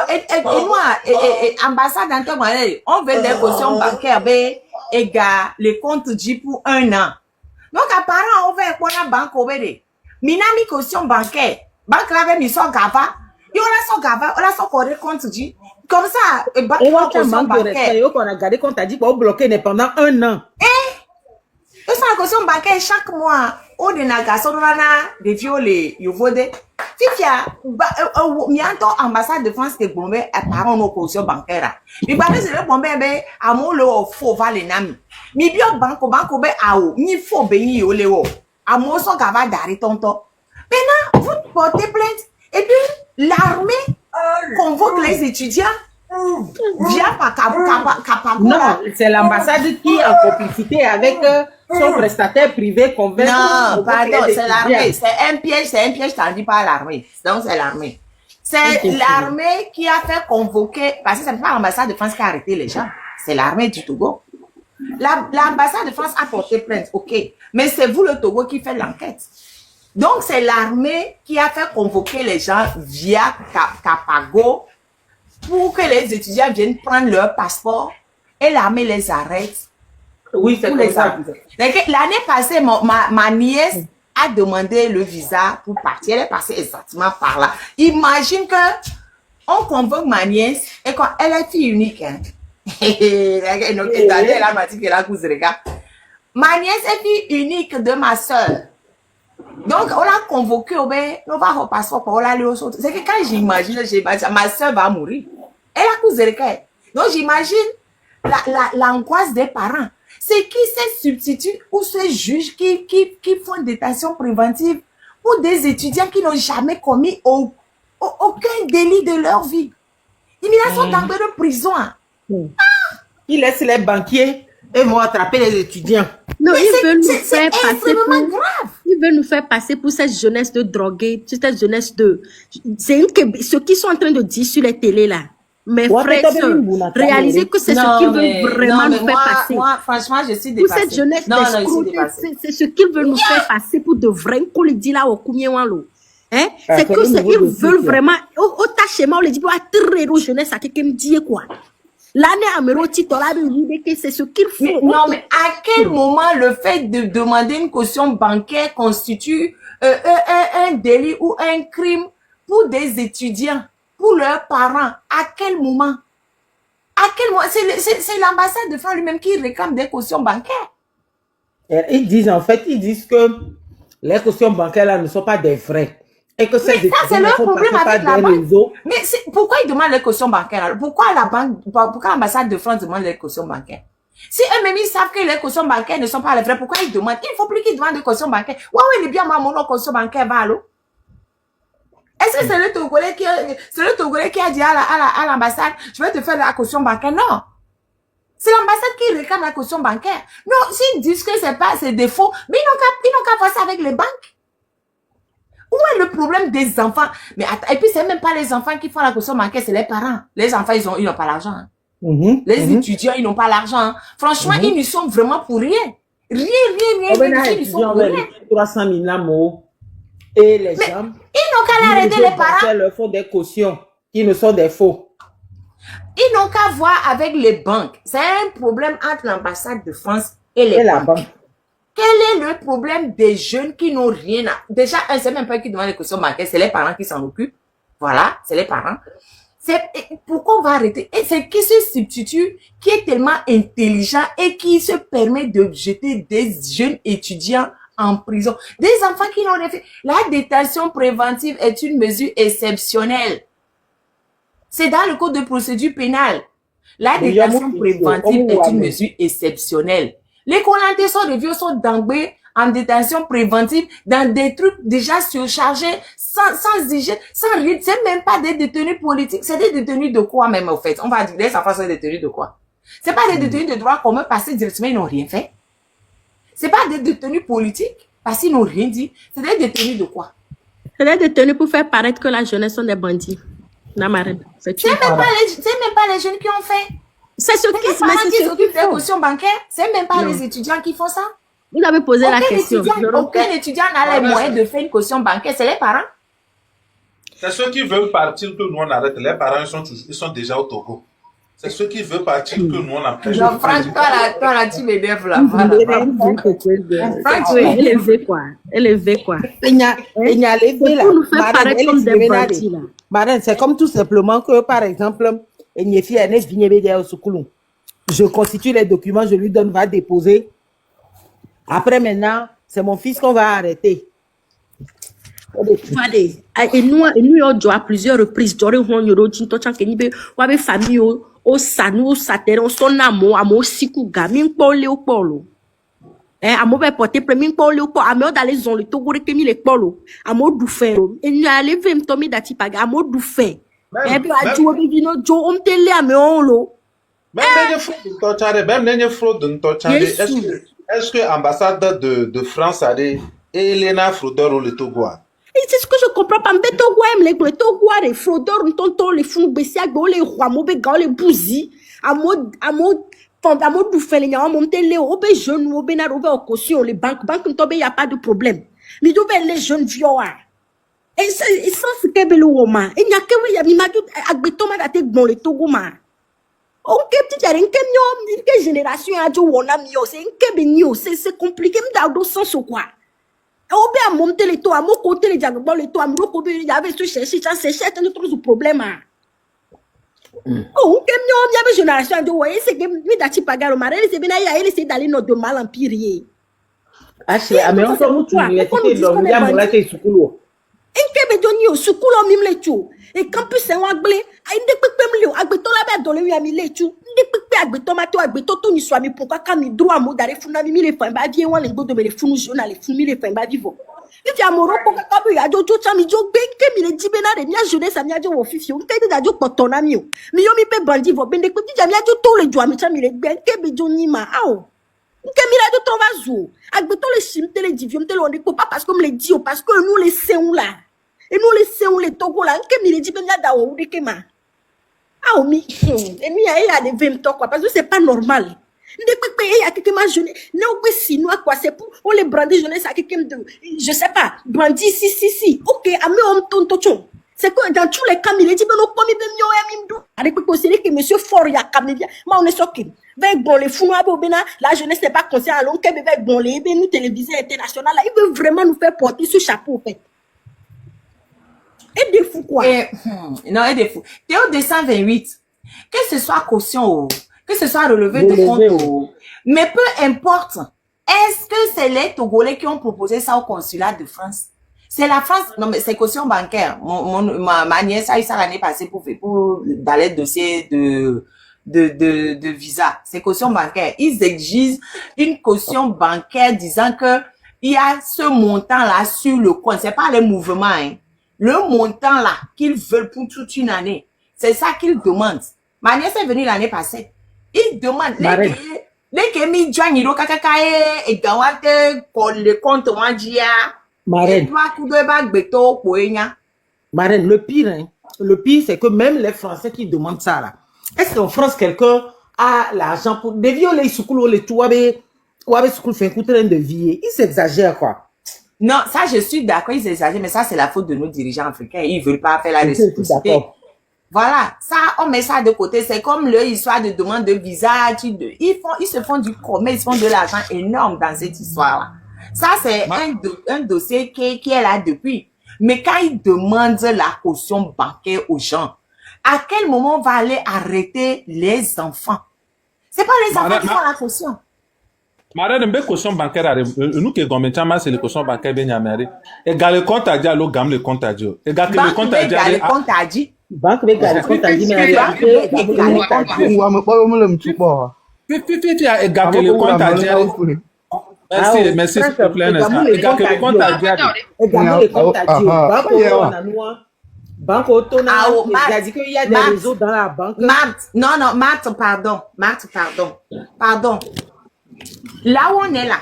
Et nous, ambassade d'Antoine, on veut des cautions bancaires, égal, les comptes dit pour 1 an. Donc, apparemment, on veut qu'on a banque au BD. Minami caution bancaire. Banque là, mis son gava. Et on a son gava, on a son compte dit. Comme ça, banque caution bancaire. On a gardé compte a dit qu'on bloqué pendant 1 an. Et ça, la caution bancaire, chaque mois, on a garçon, on a des viols, you vote. Fifia, mianto ambassade de France que bombé apparemment nos cautions bancaires. Mais par exemple, c'est le bombé, à mon le faux valé nami. Mi bio banco be ao, ni faux béni au léo. À mon son gava d'arrêt tonton. Maintenant, vous portez plainte. Et puis, l'armée convoque les étudiants. Via Kapago. Non, c'est l'ambassade qui, en complicité avec son prestataire privé, convainc. Non, pardon, c'est l'armée. C'est un piège tendu par l'armée. Donc, c'est l'armée. C'est l'armée qui a fait convoquer, parce que c'est pas l'ambassade de France qui a arrêté les gens. C'est l'armée du Togo. L'ambassade de France a porté plainte, ok. Mais c'est vous, le Togo, qui fait l'enquête. Donc, c'est l'armée qui a fait convoquer les gens via Kapago pour que les étudiants viennent prendre leur passeport et l'armée les arrête. Oui, c'est comme ça. L'année passée, ma nièce a demandé le visa pour partir. Elle est passée exactement par là. Imagine que on convoque ma nièce et quand elle est fille unique, hein. Ma nièce est fille unique de ma soeur. Donc, on l'a convoqué, on va au passeport pour aller au saut. C'est que quand j'imagine, ma soeur va mourir. Elle a causé. Donc, j'imagine l'angoisse des parents. C'est qui ces substituts ou ces juges qui font une détention préventive pour des étudiants qui n'ont jamais commis aucun délit de leur vie. Ils sont dans de prison. Ils laissent les banquiers et vont attraper les étudiants. Non, ils veulent nous faire passer extrêmement grave. Ils veulent nous faire passer pour cette jeunesse de drogués, cette jeunesse de... C'est ce qu'ils sont en train de dire sur les télés là. Mes frères et sœurs, réalisez que c'est ce qu'ils veulent vraiment nous faire passer. Moi, franchement, je suis pour dépassée. cette jeunesse d'escrocs, c'est ce qu'ils veulent nous faire passer pour de vrais colidis là au Koumiewanlo. Hein? C'est que ils veulent vraiment, au tâchement, on les dit, attirer aux jeunesse à quelqu'un me dit quoi. L'année à Meroti, c'est ce qu'il faut. Non, mais à quel moment le fait de demander une caution bancaire constitue un délit ou un crime pour des étudiants, pour leurs parents? À quel moment? À quel moment? C'est l'ambassade de France lui-même qui réclame des cautions bancaires. Ils disent que les cautions bancaires là ne sont pas des vrais. Et que mais ça, c'est leur problème avec la banque. Mais pourquoi ils demandent les cautions bancaires? Pourquoi l'ambassade de France demande les cautions bancaires? Si eux-mêmes ils savent que les cautions bancaires ne sont pas les vraies, pourquoi ils demandent? Il ne faut plus qu'ils demandent des cautions bancaires. Ouais, il est bien mon caution bancaire va allô? Est-ce que c'est le Togolais qui a dit à l'ambassade, je vais te faire la caution bancaire? Non. C'est l'ambassade qui réclame la caution bancaire. Non, s'ils disent que c'est défaut, mais ils n'ont qu'à voir ça avec les banques. Où est le problème des enfants? Mais et puis c'est même pas les enfants qui font la caution bancaire, c'est les parents. Les enfants, ils n'ont pas l'argent. Hein. Les étudiants, ils n'ont pas l'argent. Hein. Franchement, ils n'y sont vraiment pour rien. Rien. Ils sont pour rien. 300 000 amours. Et les gens. Ils n'ont qu'à l'arrêter, les parents. Ils leur font des cautions qui ne sont des faux. Ils n'ont qu'à voir avec les banques. C'est un problème entre l'ambassade de France et les banques. Quel est le problème des jeunes qui n'ont rien à... Déjà, c'est même pas qui demande les cautions bancaires, c'est les parents qui s'en occupent. Voilà, c'est les parents. Pourquoi on va arrêter? Et c'est qui ce substitut qui est tellement intelligent et qui se permet de jeter des jeunes étudiants en prison. Des enfants qui n'ont rien fait. La détention préventive est une mesure exceptionnelle. C'est dans le code de procédure pénale. La détention préventive est une mesure exceptionnelle. Les Congolais sont des vieux sont d'emblée en détention préventive dans des trucs déjà surchargés, sans hygiène, sans rien. C'est même pas des détenus politiques. C'est des détenus de quoi même, au fait? On va dire, les enfants sont des détenus de quoi? C'est pas des détenus de droit commun parce que directement ils n'ont rien fait. C'est pas des détenus politiques parce qu'ils n'ont rien dit. C'est des détenus de quoi? C'est des détenus pour faire paraître que la jeunesse sont des bandits. Non, Marine. C'est même pas les jeunes qui ont fait. C'est ce qui s'occupent des cautions bancaires. C'est même pas les étudiants qui font ça. Vous avez posé la question. Aucun étudiant n'a les moyens de faire une caution bancaire. C'est les parents. C'est ceux qui veulent partir que nous on arrête. Les parents ils sont déjà au Togo. C'est ceux qui veulent partir que nous on empêche. Non, Franck, toi là, tu m'énerves là. Franck, élevé quoi. Élevé quoi. Il y a élevé là. Pour nous faire paraître comme des bandits là. Madame, c'est comme tout simplement que, par exemple, je constitue les documents, je lui donne, va déposer. Après, maintenant, c'est mon fils qu'on va arrêter. Et nous, à plusieurs reprises, famille au sanu, au sater, au son amour, amour, sikou, gamin, polo, au polo. Amour, porter, premier polo, amour, dans les zones, le togo, les polo, amour, doufer, et nous allons vers Tommy Datipaga, amour, doufer. Et puis, à jouer, vino, Joe, on te l'a, mais on l'eau. Même les fraudes de Ntochare, est-ce que l'ambassade de France a dit Elena Fraudeur ou le Togo? Et c'est ce que je comprends pas. Mais Togo aime les Togo, les fraudeurs, les fous, les rois, les bousis, à mode du fait, les gens montent les jeunes, au caution, les banques, il n'y a pas de problème. Mais d'où les jeunes violents? Et sans ce qu'il y a, il n'y a que, il m'a dit, Agbetoma a été bon, les Togo, man. Ok, petit, il y a une génération, c'est compliqué, mais dans le sens ou quoi? On peut monter les toits, à mon côté, les diagonales, les toits, à mon côté, il y avait ce chercher, c'est un autre problème. Oh, il y avait une génération de ouais, c'est que, mais d'ati pagar au mari, c'est bien, il a essayé d'aller dans de mal empirier. Ah, c'est, mais on peut tout, il y a il y a mon latte sous couloir. Au sukulo mim le tu et campus c'est un blé ai ndé pépé mlio agbeto la ba dole wi ami le tu ndé pépé agbeto ma to agbeto to ni swami pourquoi quand mi droit mo dare funa mi le fa ba vie wan le godo me le funu jona le funu mi le fa ba vivo if ya moro ko ka bu ya jojo chami jo be ke mi le dibe na de nya jeunesse am ya jo wo fifi o nke de da jo potona mi o mi yo mi pe bandi vo be ndé pépé ja mi ya jo to le jo ami chami le gbe ke be jo ni ma ao nke mi la jo to va zo agbeto le chimte le divium te lo ndé pas parce que me le dit parce que nous les seons là. Et nous laissons les Togo là, que mi dit ben da ou de kema. Ah mi. Et mi il a des 20 ans quoi parce que c'est pas normal. Ndé pépé il y a quelqu'un ma jeune. Non que si nous quoi c'est pour on les brandir jeunesse à quelqu'un de je sais pas, brandir si. OK, ami on tonton. C'est que dans tous les cas il dit ben on comme ben yo e mimdo. Avec que c'est que monsieur Fort ya kamevia, moi on est choqué. Avec bon les fous abobena, la jeunesse n'est pas consciente alors que avec bon les ben nous télévision internationale là, il veut vraiment nous faire porter ce chapeau en fait. Et des fous quoi? Non, et des fous. Théo 228, que ce soit caution, que ce soit relevé de compte, mais peu importe, est-ce que c'est les Togolais qui ont proposé ça au consulat de France? C'est la France, non mais c'est caution bancaire. Ma nièce a eu ça l'année passée pour dans les dossiers de visa. C'est caution bancaire. Ils exigent une caution bancaire disant que il y a ce montant là sur le compte. C'est pas les mouvements, hein. Le montant là qu'ils veulent pour toute une année, c'est ça qu'ils demandent. Ma nièce est venue l'année passée. Ils demandent les kemi joignent le kakakae et gawate le compte wanjia. Marraine, le pire, hein, c'est que même les Français qui demandent ça là. Est-ce qu'en France quelqu'un a l'argent pour des violer sous les tout ou avec ce qu'on fait coûter de vie? Ils s'exagèrent quoi. Non, ça, je suis d'accord, ils exagèrent, mais ça, c'est la faute de nos dirigeants africains. Ils veulent pas faire la réciprocité. Voilà. Ça, on met ça de côté. C'est comme l'histoire de demande de visa. Ils se font du commerce, ils font de l'argent énorme dans cette histoire-là. Ça, c'est un dossier qui est là depuis. Mais quand ils demandent la caution bancaire aux gens, À quel moment on va aller arrêter les enfants? C'est pas les enfants qui font la caution. Mara de caution bancaire nous qui gomme chama c'est le caution bancaire be nyamere e gale compte a dia lo gam le compte a dia e ga que le compte a dia le compte a dit banque be gale compte a dit mais Fifi a e ga que le compte a dia merci s'il te plaît e ga que le compte a dia e ga le compte a dia banque autonome il a dit qu'il y a des réseaux dans la banque. Marthe, pardon. Là où on est là,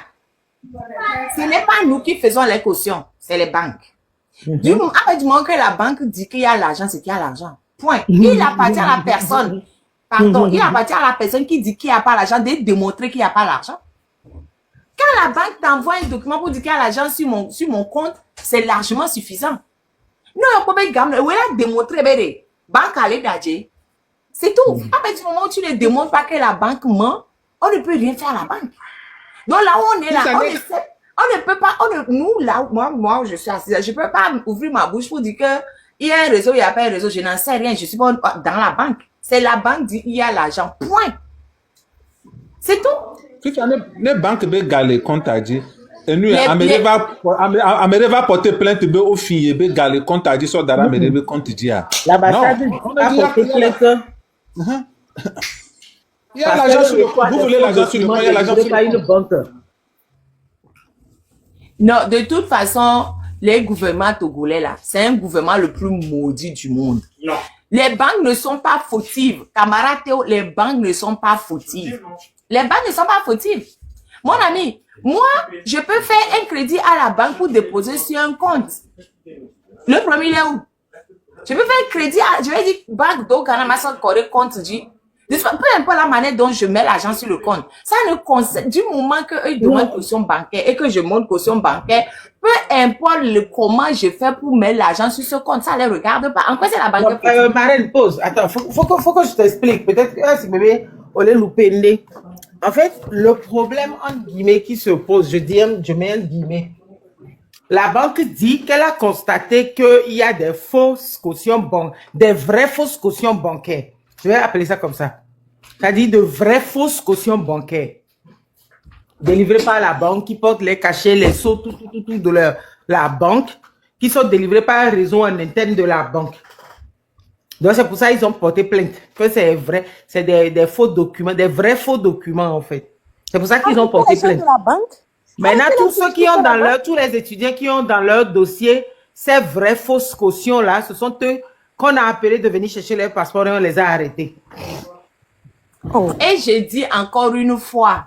ce n'est pas nous qui faisons les cautions, c'est les banques. Du moment que la banque dit qu'il y a l'argent, c'est qu'il y a l'argent. Point. Il appartient à la personne. Pardon, il appartient à la personne qui dit qu'il n'y a pas l'argent de démontrer qu'il n'y a pas l'argent. Quand la banque t'envoie un document pour dire qu'il y a l'argent sur mon compte, c'est largement suffisant. Non, il faut pas démontrer, banque allait d'adjer. C'est tout. À partir du moment où tu ne démontres pas que la banque ment, on ne peut rien faire à la banque. Donc là où on est là, on ne peut pas, nous là, moi, je suis assise, je ne peux pas ouvrir ma bouche pour dire que il y a un réseau, il n'y a pas un réseau, je n'en sais rien, je suis pas dans la banque. C'est la banque dit il y a l'argent, point. C'est tout. Si tu as les banques be gale compte a dit et nous Amérique va porter plainte be aux filles be gale compte a dit sur dara Amérique be compte dia. L'ambassade a porté plainte. Il y a l'argent sur le compte. Vous voulez l'argent sur le compte, il y a l'argent sur le compte. Non, de toute façon, les gouvernements togolais là, c'est un gouvernement le plus maudit du monde. Non. Les banques ne sont pas fautives. Camarade Théo, les banques ne sont pas fautives. Les banques ne sont pas fautives. Mon ami, moi, je peux faire un crédit à la banque pour déposer sur un compte. Le premier, il est où? Je peux faire un crédit je vais dire, banque d'Ogana, ma soeur, compte dit. Peu importe la manière dont je mets l'argent sur le compte, ça ne concerne, du moment que eux demandent caution bancaire et que je monte caution bancaire, peu importe comment je fais pour mettre l'argent sur ce compte, ça ne les regarde pas. En quoi c'est la banque? Marraine, pause. Attends, faut que je t'explique. Peut-être que si bébé, on est loupé. En fait, le problème, entre guillemets, qui se pose, je mets entre guillemets. La banque dit qu'elle a constaté qu'il y a des fausses cautions bancaires, des vraies fausses cautions bancaires. Je vais appeler ça comme ça. Ça dit de vraies fausses cautions bancaires. Délivrées par la banque, qui portent les cachets, les sceaux, tout de la banque, qui sont délivrées par un réseau en interne de la banque. Donc c'est pour ça qu'ils ont porté plainte. Que c'est vrai, c'est des faux documents, des vrais faux documents en fait. C'est pour ça qu'ils ont porté plainte. Maintenant, tous ceux qui ont dans tous les étudiants qui ont dans leur dossier ces vraies fausses cautions là, ce sont eux qu'on a appelé de venir chercher les passeports et on les a arrêtés. Et je dis encore une fois,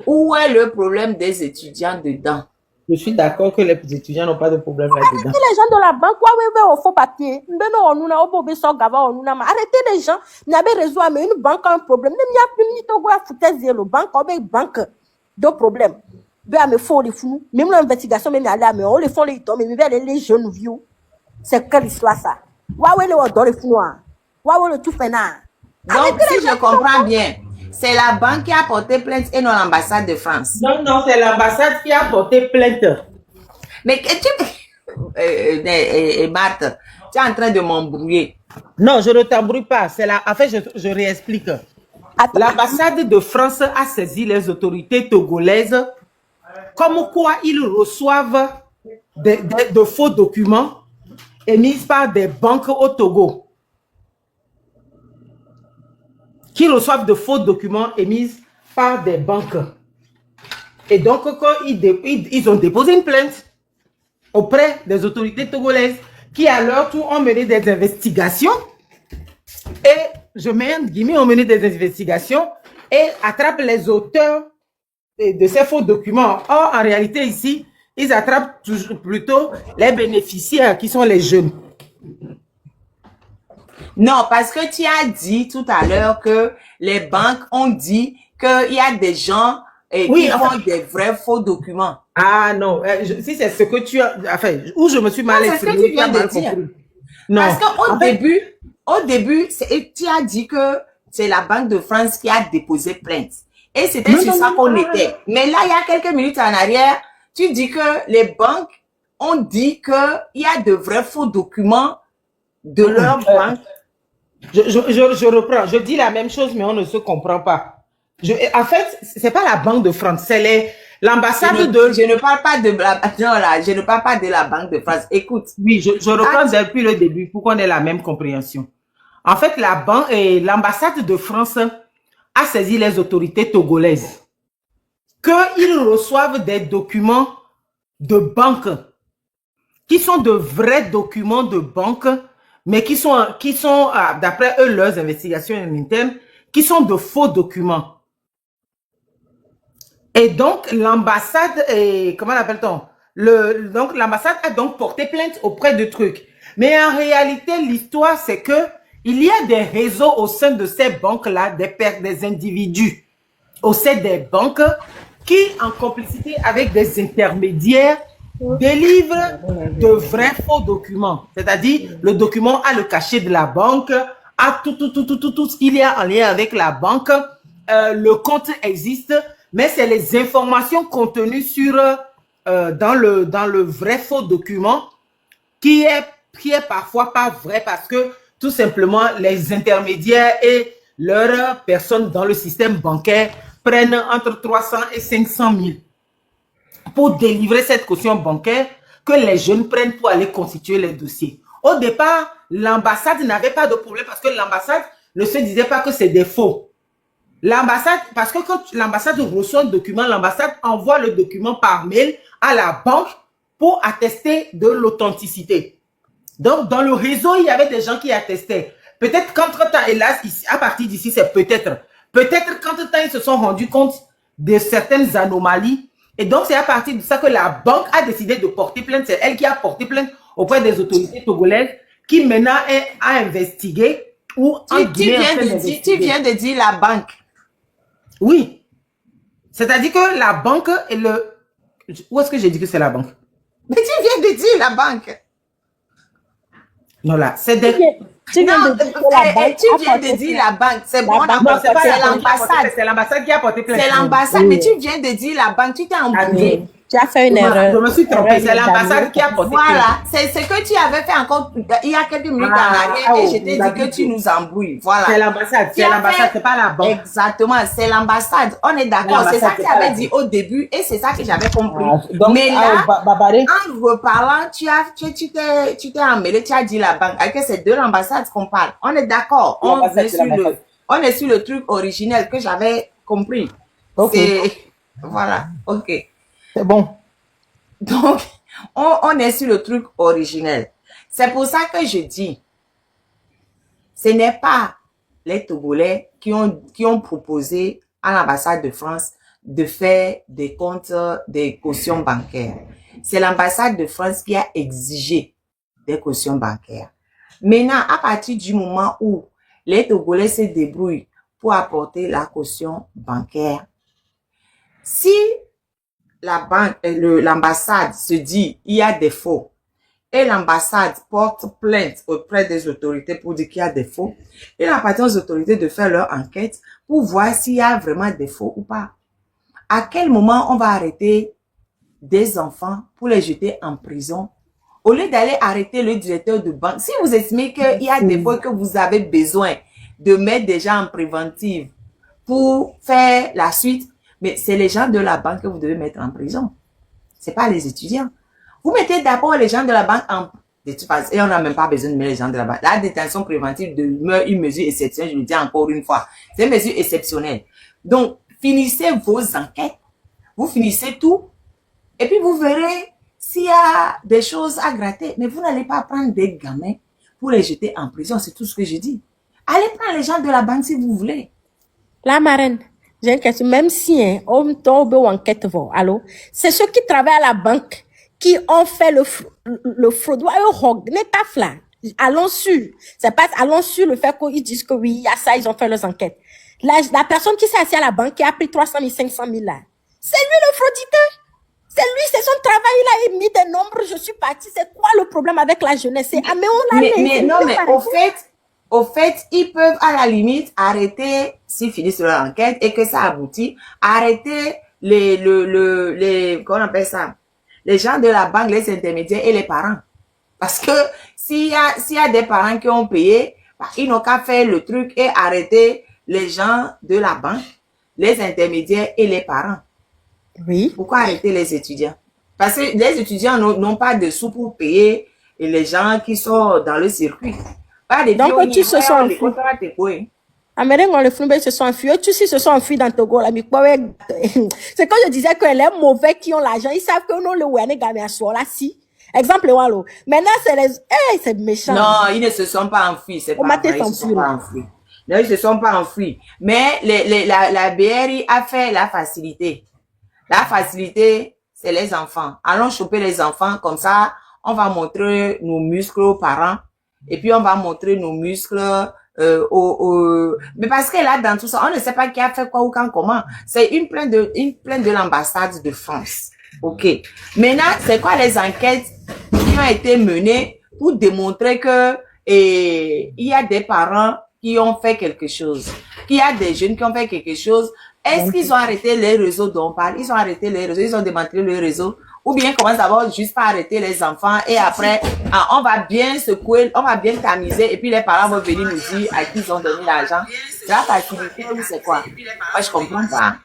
où est le problème des étudiants dedans? Je suis d'accord que les étudiants n'ont pas de problème là-dedans. Arrêtez les gens de la banque, au faux papier. Arrêtez les gens. Il y a des réseaux, mais une banque a un problème. Il y a plus de banque, banque, deux problèmes. Mais faut les fous. Même l'investigation, même on les font les tombes, mais les jeunes vieux. C'est quelle histoire ça? Donc, si je comprends bien, c'est la banque qui a porté plainte et non l'ambassade de France. Non, c'est l'ambassade qui a porté plainte. Mais Marthe, tu es en train de m'embrouiller. Non, je ne t'embrouille pas. En fait, je réexplique. L'ambassade de France a saisi les autorités togolaises comme quoi ils reçoivent de faux documents émis par des banques au Togo. Qui reçoivent de faux documents émis par des banques. Et donc, quand ils ont déposé une plainte auprès des autorités togolaises qui, à leur tour, ont mené des investigations. Et, je mets entre guillemets, ont mené des investigations et attrapent les auteurs de ces faux documents. Or, en réalité, ici, ils attrapent plutôt les bénéficiaires qui sont les jeunes. Non, parce que tu as dit tout à l'heure que les banques ont dit qu'il y a des gens qui font des vrais faux documents. Ah non, si c'est ce que tu as... Enfin, où je me suis mal exprimé. C'est ce que tu viens de dire. Non. Parce qu'au début, tu as dit que c'est la Banque de France qui a déposé plainte. Et c'était sur ça qu'on était. Mais là, il y a quelques minutes en arrière, tu dis que les banques ont dit qu'il y a de vrais faux documents de leur banque. Je reprends. Je dis la même chose, mais on ne se comprend pas. En fait, c'est pas la Banque de France, c'est l'ambassade de... Je ne parle pas de non, là, je ne parle pas de la Banque de France. Écoute. Oui, je reprends depuis le début pour qu'on ait la même compréhension. En fait, l'ambassade de France a saisi les autorités togolaises qu'ils reçoivent des documents de banque qui sont de vrais documents de banque, mais qui sont d'après eux, leurs investigations internes, qui sont de faux documents. Et donc, l'ambassade, comment l'appelle-t-on? Donc, l'ambassade a donc porté plainte auprès de trucs. Mais en réalité, l'histoire, c'est que il y a des réseaux au sein de ces banques-là, des individus au sein des banques qui, en complicité avec des intermédiaires, délivrent de vrais faux documents. C'est-à-dire, le document a le cachet de la banque, a tout ce qu'il y a en lien avec la banque. Le compte existe, mais c'est les informations contenues dans le vrai faux document qui est parfois pas vrai parce que tout simplement les intermédiaires et leurs personnes dans le système bancaire prennent entre 300 et 500 000 pour délivrer cette caution bancaire que les jeunes prennent pour aller constituer les dossiers. Au départ, l'ambassade n'avait pas de problème parce que l'ambassade ne se disait pas que c'est des faux. L'ambassade, parce que quand l'ambassade reçoit un document, l'ambassade envoie le document par mail à la banque pour attester de l'authenticité. Donc, dans le réseau, il y avait des gens qui attestaient. Peut-être qu'entre-temps, hélas, ici, à partir d'ici, c'est peut-être qu'entre-temps, ils se sont rendus compte de certaines anomalies. Et donc, c'est à partir de ça que la banque a décidé de porter plainte. C'est elle qui a porté plainte auprès des autorités togolaises qui maintenant a investigué ou tu viens de dire la banque. Oui. C'est-à-dire que la banque et Où est-ce que j'ai dit que c'est la banque? Mais tu viens de dire la banque. Non, là, c'est des... Tu viens de dire la banque. C'est bon, c'est l'ambassade. C'est l'ambassade qui a porté plainte. C'est l'ambassade, mais tu viens de dire la banque. Tu t'es embrouillé. Tu as fait une erreur. Je me suis trompée. C'est l'ambassade qui a porté plainte. Voilà. C'est ce que tu avais fait encore il y a quelques minutes en arrière et je t'ai dit que tu nous embrouilles. Voilà. C'est l'ambassade. C'est l'ambassade, c'est pas la banque. Exactement. C'est l'ambassade. On est d'accord. C'est ça que tu avais dit au début et c'est ça que j'avais compris. Mais là, en reparlant, tu t'es emmêlé, tu as dit la banque. Avec c'est de l'ambassade qu'on parle. On est d'accord. On est sur le truc originel que j'avais compris. Voilà. OK. C'est bon. Donc, on est sur le truc originel. C'est pour ça que je dis, ce n'est pas les Togolais qui ont proposé à l'ambassade de France de faire des comptes, des cautions bancaires. C'est l'ambassade de France qui a exigé des cautions bancaires. Maintenant, à partir du moment où les Togolais se débrouillent pour apporter la caution bancaire, si la banque, l'ambassade se dit il y a des faux et l'ambassade porte plainte auprès des autorités pour dire qu'il y a des faux, il appartient aux autorités de faire leur enquête pour voir s'il y a vraiment des faux ou pas. À quel moment on va arrêter des enfants pour les jeter en prison au lieu d'aller arrêter le directeur de banque? Si vous estimez qu'il y a des fois que vous avez besoin de mettre des gens en préventive pour faire la suite, mais c'est les gens de la banque que vous devez mettre en prison. C'est pas les étudiants. Vous mettez d'abord les gens de la banque en... De toute façon, et on n'a même pas besoin de mettre les gens de la banque. La détention préventive demeure une mesure exceptionnelle, je le dis encore une fois. C'est une mesure exceptionnelle. Donc, finissez vos enquêtes. Vous finissez tout. Et puis, vous verrez s'il y a des choses à gratter. Mais vous n'allez pas prendre des gamins pour les jeter en prison. C'est tout ce que je dis. Allez prendre les gens de la banque si vous voulez. La marraine, j'ai une question. Même si on tombe en enquête, allô, c'est ceux qui travaillent à la banque qui ont fait le fraude. Allons sur. C'est pas, allons sur le fait qu'ils disent que oui, il y a ça, ils ont fait leurs enquêtes. La personne qui s'est assise à la banque, qui a pris 300 000, 500 000 là, c'est lui le frauditeur. C'est lui, c'est son travail, il a émis des nombres, je suis parti. C'est quoi le problème avec la jeunesse? Mais au fait, ils peuvent à la limite arrêter, s'ils finissent leur enquête et que ça aboutit, arrêter comment on appelle ça? Les gens de la banque, les intermédiaires et les parents. Parce que s'il y a des parents qui ont payé, Bah, ils n'ont qu'à faire le truc et arrêter les gens de la banque, les intermédiaires et les parents. Oui. Pourquoi arrêter les étudiants? Parce que les étudiants n'ont pas de sous pour payer les gens qui sont dans le circuit. Pas de Donc, tous se sont enfuis. enfuis. Américains, on les Fulbe se sont enfuis. Eux tous ils se sont enfuis dans Togo. Là, c'est quand je disais que les mauvais qui ont l'argent, ils savent que nous, le Ouane Gamé là, si. Exemple, Wallo. Maintenant, c'est les. Eh, c'est méchant. Non, ils ne se sont pas enfuis. C'est On pas m'a vrai. Ils ne se sont pas enfuis. Non, ils ne se sont pas enfuis. Mais la BRI a fait la facilité. La facilité, c'est les enfants. Allons choper les enfants. Comme ça, on va montrer nos muscles aux parents. Et puis, on va montrer nos muscles mais parce que là, dans tout ça, on ne sait pas qui a fait quoi ou quand, comment. C'est une plainte de l'ambassade de France. OK. Maintenant, c'est quoi les enquêtes qui ont été menées pour démontrer que il y a des parents qui ont fait quelque chose, qu'il y a des jeunes qui ont fait quelque chose. Est-ce qu'ils ont arrêté les réseaux dont on parle? Ils ont arrêté les réseaux, ils ont démantelé le réseau. Ou bien commence d'abord juste par arrêter les enfants et après, on va bien secouer, on va bien tamiser et puis les parents vont venir nous dire à qui ils ont donné l'argent. C'est la facilité ou c'est quoi? Moi, je comprends pas.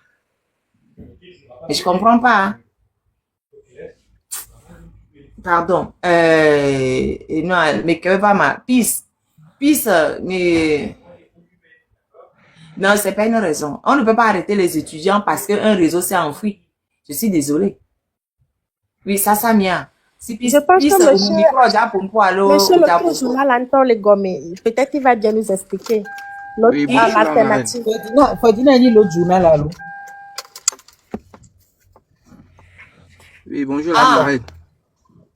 Mais je comprends pas. Pardon. Non, mais que va ma peace, mais non, c'est pas une raison. On ne peut pas arrêter les étudiants parce qu'un réseau s'est enfoui. Je suis désolée. Oui, ça mien. Si Je pense que monsieur le le journal Anton Le Gomé, peut-être il va bien nous expliquer notre Oui, bonjour, alternative. Ferdinand, il l'autre journal là. Oui, bonjour, Ah. Marine.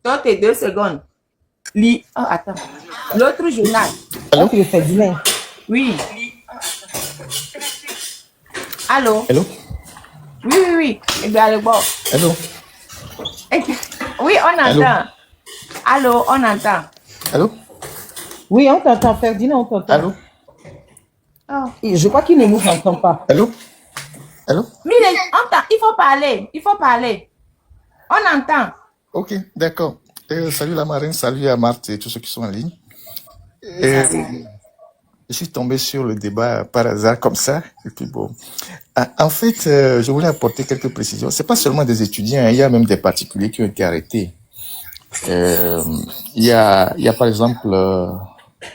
Toi, t'es 2 secondes. Oh, attends. L'autre journal. Ok, Ferdinand. Oui. Allô? Hello? Oui. Eh bien, allez, bon. Hello? Oui, on entend. Allô, on entend. Allô? Oui, on t'entend, Ferdinand, on t'entend. Allô? Oh. Et je crois qu'il ne nous entend pas. Allô? Allô? Mais il faut parler. On entend. Ok, d'accord. Salut la marine, salut à Marthe et tous ceux qui sont en ligne. Je suis tombé sur le débat par hasard comme ça. Et puis bon. En fait, je voulais apporter quelques précisions. C'est pas seulement des étudiants, hein, il y a même des particuliers qui ont été arrêtés. Il y a par exemple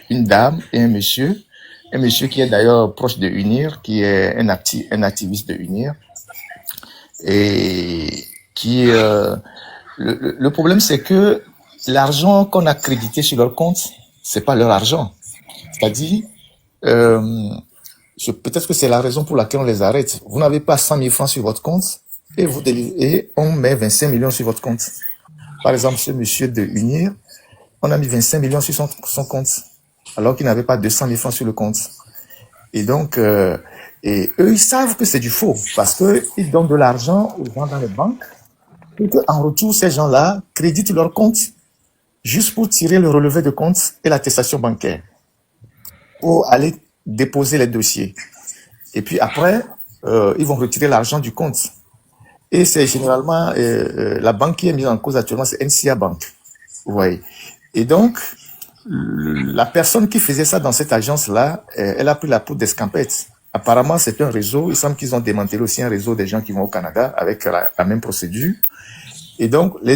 une dame et un monsieur qui est d'ailleurs proche de UNIR, qui est un activiste de UNIR, et qui le problème c'est que l'argent qu'on a crédité sur leur compte, c'est pas leur argent. C'est-à-dire, peut-être que c'est la raison pour laquelle on les arrête. Vous n'avez pas 100 000 francs sur votre compte et on met 25 millions sur votre compte. Par exemple, ce monsieur de UNIR, on a mis 25 millions sur son compte, alors qu'il n'avait pas 200 000 francs sur le compte. Et donc, et eux, ils savent que c'est du faux, parce que ils donnent de l'argent aux gens dans les banques, et qu'en retour, ces gens-là créditent leur compte, juste pour tirer le relevé de compte et l'attestation bancaire, pour aller déposer les dossiers. Et puis après, ils vont retirer l'argent du compte. Et c'est généralement la banque qui est mise en cause actuellement, c'est NCA Bank. Vous voyez. Et donc, la personne qui faisait ça dans cette agence-là, elle a pris la poudre d'escampette. Apparemment, c'est un réseau. Il semble qu'ils ont démantelé aussi un réseau des gens qui vont au Canada avec la même procédure. Et donc, les